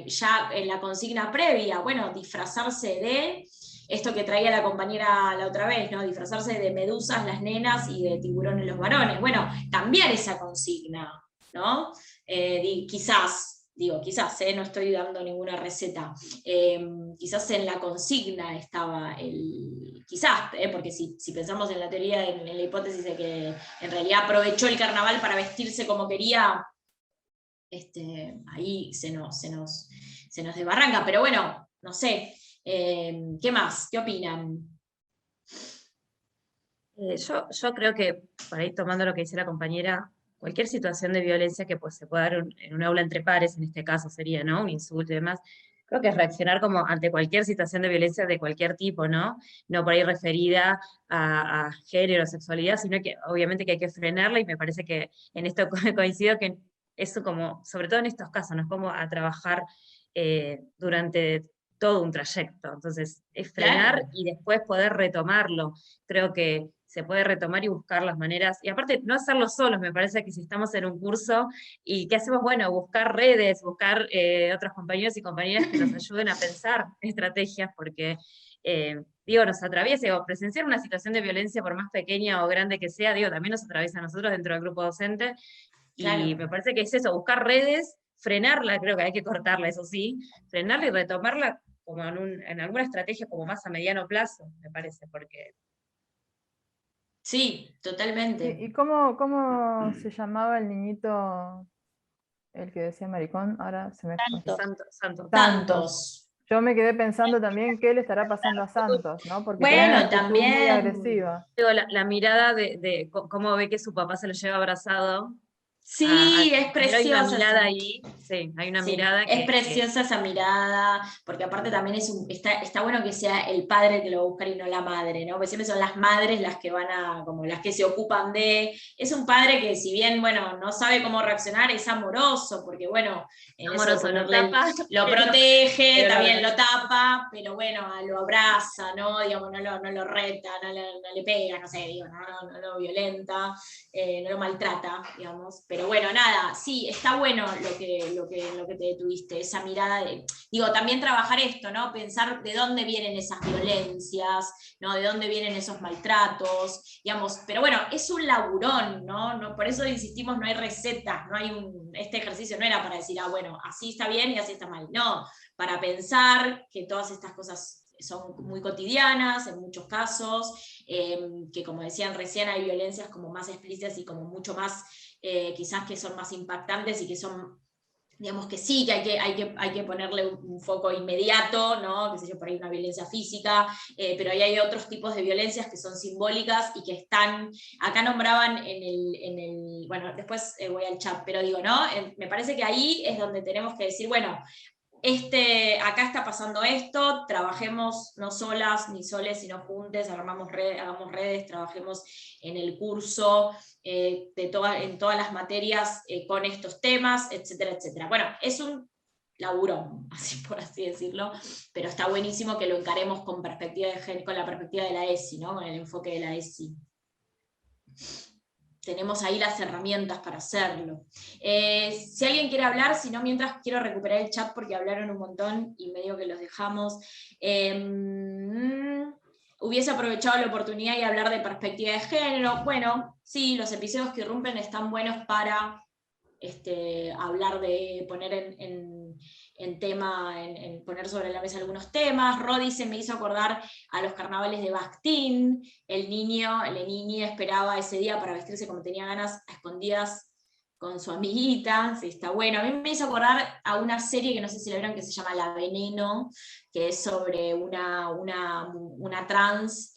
ya en la consigna previa, bueno, disfrazarse de esto que traía la compañera la otra vez, ¿no? Disfrazarse de medusas las nenas y de tiburones los varones. Bueno, cambiar esa consigna, ¿no? Quizás, no estoy dando ninguna receta, quizás en la consigna estaba porque si pensamos en la teoría, en la hipótesis de que en realidad aprovechó el carnaval para vestirse como quería, ahí se nos desbarranca, pero bueno, no sé, ¿qué más? ¿Qué opinan? Yo creo que, por ahí tomando lo que dice la compañera, cualquier situación de violencia que pues, se pueda dar en un aula entre pares, en este caso sería, ¿no? Un insulto y demás, creo que es reaccionar como ante cualquier situación de violencia de cualquier tipo, ¿no? No por ahí referida a género, sexualidad, sino que obviamente que hay que frenarla, y me parece que en esto coincido que eso como, sobre todo en estos casos, ¿no? Es como a trabajar durante todo un trayecto. Entonces, es frenar Claro. y después poder retomarlo. Creo que se puede retomar y buscar las maneras, y aparte no hacerlo solos, me parece que si estamos en un curso, y ¿qué hacemos? Bueno, buscar redes, buscar otros compañeros y compañeras que nos ayuden a pensar estrategias, porque, nos atraviesa, presenciar una situación de violencia, por más pequeña o grande que sea, también nos atraviesa a nosotros dentro del grupo docente, Claro. y me parece que es eso, buscar redes, frenarla, creo que hay que cortarla, eso sí, frenarla y retomarla como en alguna estrategia como más a mediano plazo, me parece, porque... Sí, totalmente. ¿Y cómo se llamaba el niñito, el que decía maricón? Ahora se me fue. Santos. Yo me quedé pensando también qué le estará pasando a Santos, ¿no? Porque Bueno, tiene una actitud también. muy agresiva. La mirada de cómo ve que su papá se lo lleva abrazado. Sí, es Pero hay una preciosa mirada esa. ahí, sí, hay una Sí, mirada es preciosa esa mirada, porque aparte también está bueno que sea el padre que lo va a buscar y no la madre, ¿no? Porque siempre son las madres las que como las que se ocupan es un padre que si bien, bueno, no sabe cómo reaccionar, es amoroso, porque bueno, en amoroso, eso lo tapa, lo pero protege, lo también abraza. lo tapa, pero bueno, lo abraza, ¿no? Digamos, no lo reta, no le pega, no sé, no lo violenta, no lo maltrata, digamos, pero bueno, nada, sí, está bueno lo que te detuviste, esa mirada también trabajar esto, ¿no? Pensar de dónde vienen esas violencias, ¿no? De dónde vienen esos maltratos, digamos, pero bueno, es un laburón, ¿no? Por eso insistimos, no hay recetas, este ejercicio no era para decir, bueno, así está bien y así está mal, no, para pensar que todas estas cosas son muy cotidianas en muchos casos, que como decían recién hay violencias como más explícitas y como mucho más, quizás que son más impactantes y que son, digamos que sí, que hay que ponerle un foco inmediato, ¿no? Qué sé yo, por ahí una violencia física, pero ahí hay otros tipos de violencias que son simbólicas y que están, acá nombraban bueno, después voy al chat, pero ¿no? Me parece que ahí es donde tenemos que decir, bueno, acá está pasando esto, trabajemos no solas ni soles, sino juntes, hagamos redes, trabajemos en el curso, en todas las materias con estos temas, etcétera, etcétera. Bueno, es un laburón, por así decirlo, pero está buenísimo que lo encaremos con la perspectiva de la ESI, ¿no? Con el enfoque de la ESI. Tenemos ahí las herramientas para hacerlo. Si alguien quiere hablar, si no, mientras quiero recuperar el chat porque hablaron un montón y medio que los dejamos. Hubiese aprovechado la oportunidad y hablar de perspectiva de género. Bueno, sí, los episodios que irrumpen están buenos para hablar de poner en el tema, en poner sobre la mesa algunos temas. Ro dice, me hizo acordar a los carnavales de Bakhtin, el niño, la niña esperaba ese día para vestirse como tenía ganas, a escondidas con su amiguita, sí, está bueno. A mí me hizo acordar a una serie que no sé si la vieron, que se llama La Veneno, que es sobre una trans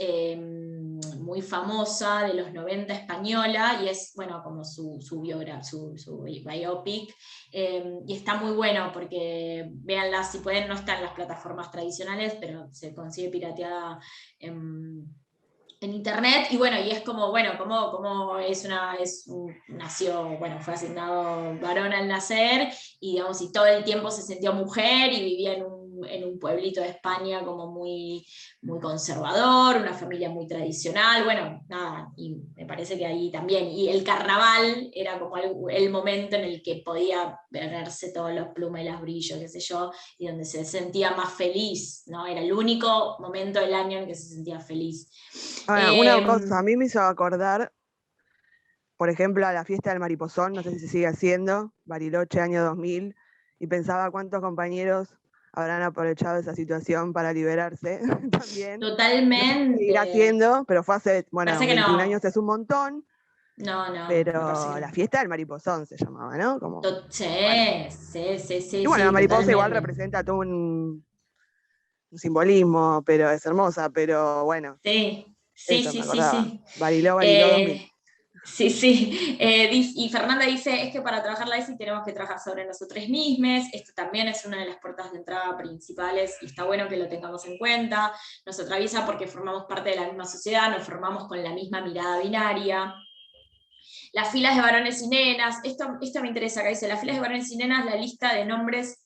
muy famosa de los 90 española, y es, bueno, como su biopic, y está muy bueno, porque véanla, si pueden, no está en las plataformas tradicionales, pero se consigue pirateada en internet, y bueno, y es como, bueno, como nació, bueno, fue asignado varón al nacer, y digamos, y todo el tiempo se sintió mujer, y vivía en un pueblito de España como muy, muy conservador, una familia muy tradicional, bueno, nada, y me parece que ahí también, y el carnaval era como el momento en el que podía verse todos los plumas y los brillos, qué sé yo, y donde se sentía más feliz, ¿no? Era el único momento del año en que se sentía feliz. Ahora, una cosa, a mí me hizo acordar, por ejemplo, a la fiesta del mariposón, no sé si se sigue haciendo, Bariloche, año 2000, y pensaba cuántos compañeros habrán aprovechado esa situación para liberarse también. Totalmente. No sé si seguirá haciendo, pero fue hace, bueno, Parece que 21 no. años es un montón. No, Pero la fiesta del mariposón se llamaba, ¿no? Como, sí, bueno. sí. Y bueno, la mariposa totalmente. igual representa todo un simbolismo, pero es hermosa, pero bueno. Sí. Bariló 2000. Sí. Y Fernanda dice, es que para trabajar la ESI tenemos que trabajar sobre nosotros mismos. Esto también es una de las puertas de entrada principales, y está bueno que lo tengamos en cuenta. Nos atraviesa porque formamos parte de la misma sociedad, nos formamos con la misma mirada binaria. Las filas de varones y nenas, esto me interesa, acá dice, las filas de varones y nenas, la lista de nombres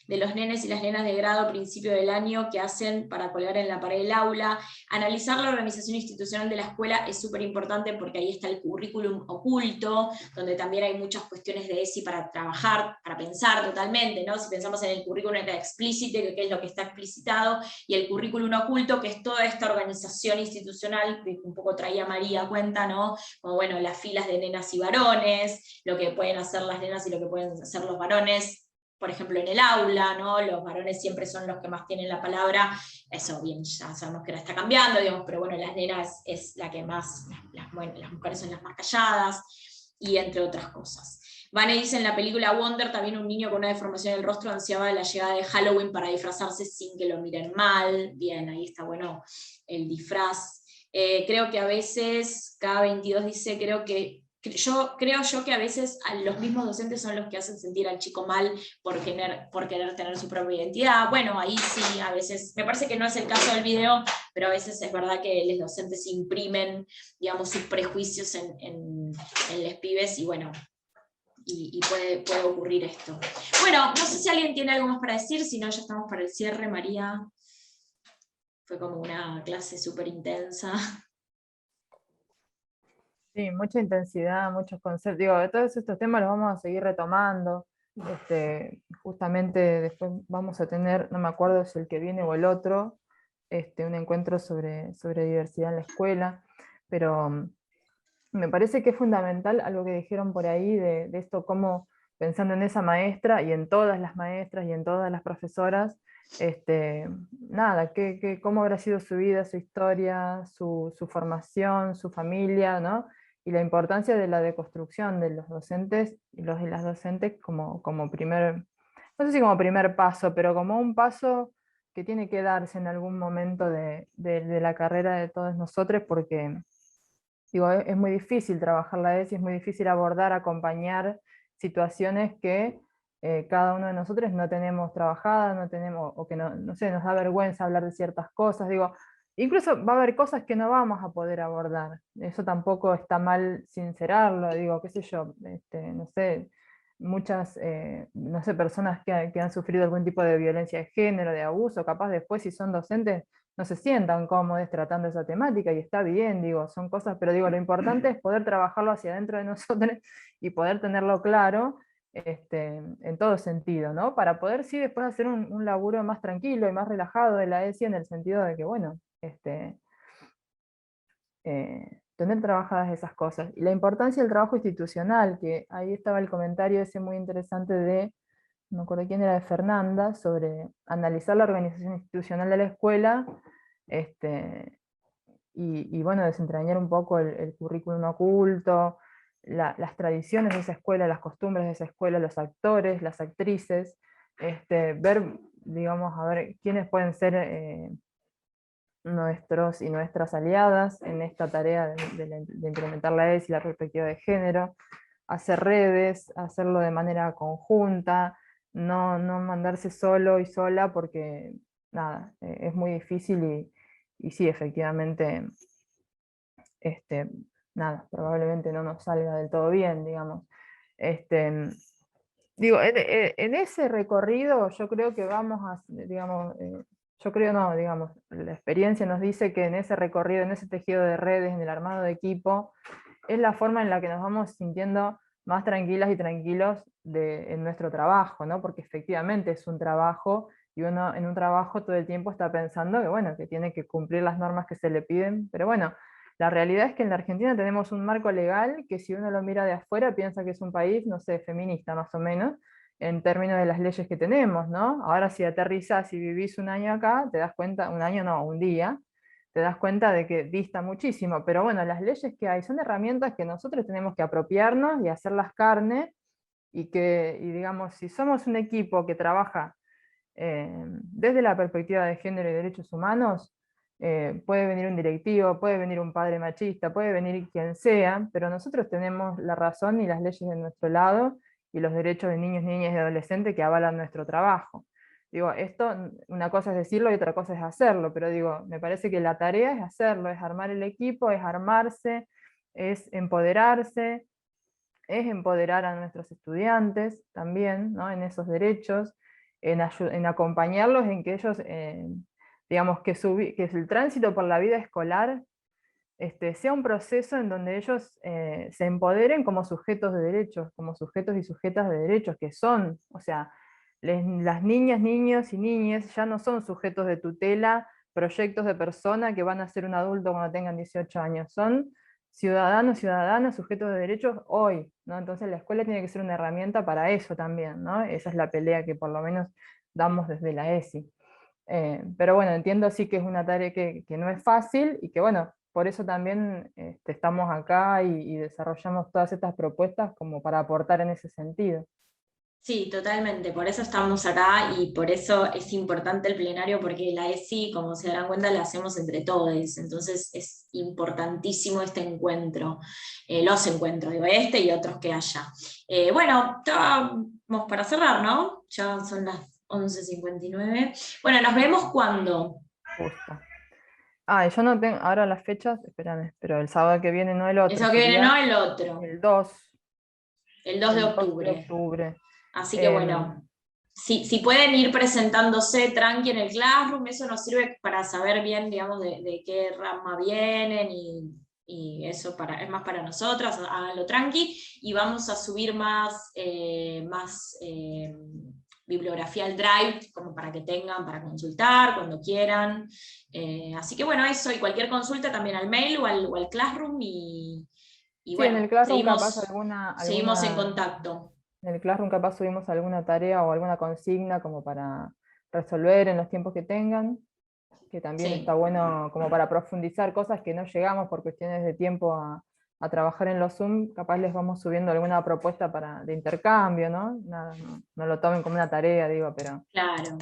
de los nenes y las nenas de grado a principio del año que hacen para colgar en la pared del aula. Analizar la organización institucional de la escuela es súper importante, porque ahí está el currículum oculto, donde también hay muchas cuestiones de ESI para trabajar, para pensar totalmente, ¿no? Si pensamos en el currículum explícito, que es lo que está explicitado, y el currículum oculto, que es toda esta organización institucional, que un poco traía María a cuenta, ¿no? Como, bueno, las filas de nenas y varones, lo que pueden hacer las nenas y lo que pueden hacer los varones, por ejemplo, en el aula, ¿no? Los varones siempre son los que más tienen la palabra, eso bien, ya sabemos que ahora está cambiando, digamos, pero bueno, las nenas es la que más, las mujeres son las más calladas, y entre otras cosas. Vane dice, en la película Wonder, también un niño con una deformación del rostro ansiaba la llegada de Halloween para disfrazarse sin que lo miren mal. Bien, ahí está bueno el disfraz. Creo que a veces, K22 dice, creo yo que a veces a los mismos docentes son los que hacen sentir al chico mal por querer tener su propia identidad. Bueno, ahí sí, a veces, me parece que no es el caso del video, pero a veces es verdad que los docentes imprimen, digamos, sus prejuicios en los pibes, y bueno, y puede ocurrir esto. Bueno, no sé si alguien tiene algo más para decir, si no ya estamos para el cierre, María. Fue como una clase súper intensa. Sí, mucha intensidad, muchos conceptos. Digo, de todos estos temas los vamos a seguir retomando. Justamente después vamos a tener, no me acuerdo si el que viene o el otro, un encuentro sobre diversidad en la escuela, pero me parece que es fundamental algo que dijeron por ahí de esto, como pensando en esa maestra y en todas las maestras y en todas las profesoras, nada, cómo habrá sido su vida, su historia, su formación, su familia, ¿no? Y la importancia de la deconstrucción de los docentes y los de las docentes como primer, no sé si como primer paso, pero como un paso que tiene que darse en algún momento de la carrera de todos nosotros, porque digo, es muy difícil trabajar la ESI, es muy difícil abordar, acompañar situaciones que cada uno de nosotros no tenemos trabajadas, no tenemos, o que no sé, nos da vergüenza hablar de ciertas cosas. Digo, incluso va a haber cosas que no vamos a poder abordar. Eso tampoco está mal sincerarlo, digo, qué sé yo, no sé, muchas, no sé, personas que han sufrido algún tipo de violencia de género, de abuso, capaz después si son docentes no se sientan cómodos tratando esa temática, y está bien, digo, son cosas, pero digo, lo importante es poder trabajarlo hacia adentro de nosotros y poder tenerlo claro en todo sentido, ¿no? Para poder sí después hacer un laburo más tranquilo y más relajado de la ESI, en el sentido de que, bueno, tener trabajadas esas cosas. Y la importancia del trabajo institucional, que ahí estaba el comentario ese muy interesante de no me acuerdo quién era, de Fernanda, sobre analizar la organización institucional de la escuela, y bueno, desentrañar un poco el currículum oculto, las tradiciones de esa escuela, las costumbres de esa escuela, los actores, las actrices, ver, digamos, a ver quiénes pueden ser nuestros y nuestras aliadas en esta tarea de implementar la ESI y la perspectiva de género, hacer redes, hacerlo de manera conjunta, no mandarse solo y sola porque, nada, es muy difícil y sí, efectivamente, nada, probablemente no nos salga del todo bien, digamos. Digo, en ese recorrido yo creo que vamos a, digamos, yo creo no, digamos, la experiencia nos dice que en ese recorrido, en ese tejido de redes, en el armado de equipo, es la forma en la que nos vamos sintiendo más tranquilas y tranquilos en nuestro trabajo, ¿no? Porque efectivamente es un trabajo, y uno en un trabajo todo el tiempo está pensando que, bueno, que tiene que cumplir las normas que se le piden, pero bueno, la realidad es que en la Argentina tenemos un marco legal que si uno lo mira de afuera piensa que es un país, no sé, feminista más o menos, en términos de las leyes que tenemos, ¿no? Ahora si aterrizás y vivís un año acá, te das cuenta, un año no, un día, te das cuenta de que dista muchísimo, pero bueno, las leyes que hay son herramientas que nosotros tenemos que apropiarnos y hacerlas carne, y digamos, si somos un equipo que trabaja desde la perspectiva de género y derechos humanos, puede venir un directivo, puede venir un padre machista, puede venir quien sea, pero nosotros tenemos la razón y las leyes de nuestro lado, y los derechos de niños, niñas y adolescentes que avalan nuestro trabajo. Digo, esto, una cosa es decirlo y otra cosa es hacerlo, pero digo, me parece que la tarea es hacerlo, es armar el equipo, es armarse, es empoderarse, es empoderar a nuestros estudiantes también, ¿no? En esos derechos, en acompañarlos en que ellos, digamos, que el tránsito por la vida escolar sea un proceso en donde ellos se empoderen como sujetos de derechos, como sujetos y sujetas de derechos, que son, o sea, las niñas, niños y niñas ya no son sujetos de tutela, proyectos de persona que van a ser un adulto cuando tengan 18 años, son ciudadanos, ciudadanas, sujetos de derechos hoy, ¿no? Entonces la escuela tiene que ser una herramienta para eso también, ¿no? Esa es la pelea que por lo menos damos desde la ESI. Pero bueno, entiendo sí que es una tarea que no es fácil, y que bueno, por eso también estamos acá y desarrollamos todas estas propuestas como para aportar en ese sentido. Sí, totalmente, por eso estamos acá y por eso es importante el plenario, porque la ESI, como se darán cuenta, la hacemos entre todos, entonces es importantísimo este encuentro, los encuentros, digo, este y otros que haya. Bueno, estábamos para cerrar, ¿no? Ya son las 11:59. Bueno, ¿nos vemos cuándo? Justo. Yo no tengo ahora las fechas, espérame, pero el sábado que viene, no el otro. El sábado que viene, no el otro. El 2. El 2 de octubre. 2 de octubre. Así que bueno, si pueden ir presentándose tranqui en el Classroom, eso nos sirve para saber bien, digamos, de qué rama vienen, y eso es más para nosotras, háganlo tranqui, y vamos a subir más bibliografía al Drive, como para que tengan, para consultar cuando quieran. Así que bueno, eso, y cualquier consulta también al mail o al Classroom, y bueno, en el Classroom seguimos en contacto. En el Classroom capaz subimos alguna tarea o alguna consigna como para resolver en los tiempos que tengan, que también está bueno como para profundizar cosas que no llegamos por cuestiones de tiempo a trabajar en los Zoom, capaz les vamos subiendo alguna propuesta de intercambio, ¿no? Nada, no lo tomen como una tarea, digo, pero claro.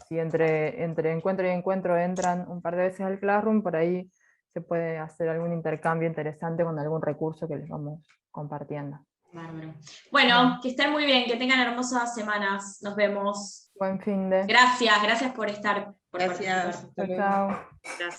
Si entre encuentro y encuentro entran un par de veces al Classroom, por ahí se puede hacer algún intercambio interesante con algún recurso que les vamos compartiendo. Bárbaro. Bueno, que estén muy bien, que tengan hermosas semanas. Nos vemos. Buen fin de. Gracias por estar. Gracias. Chao. Gracias.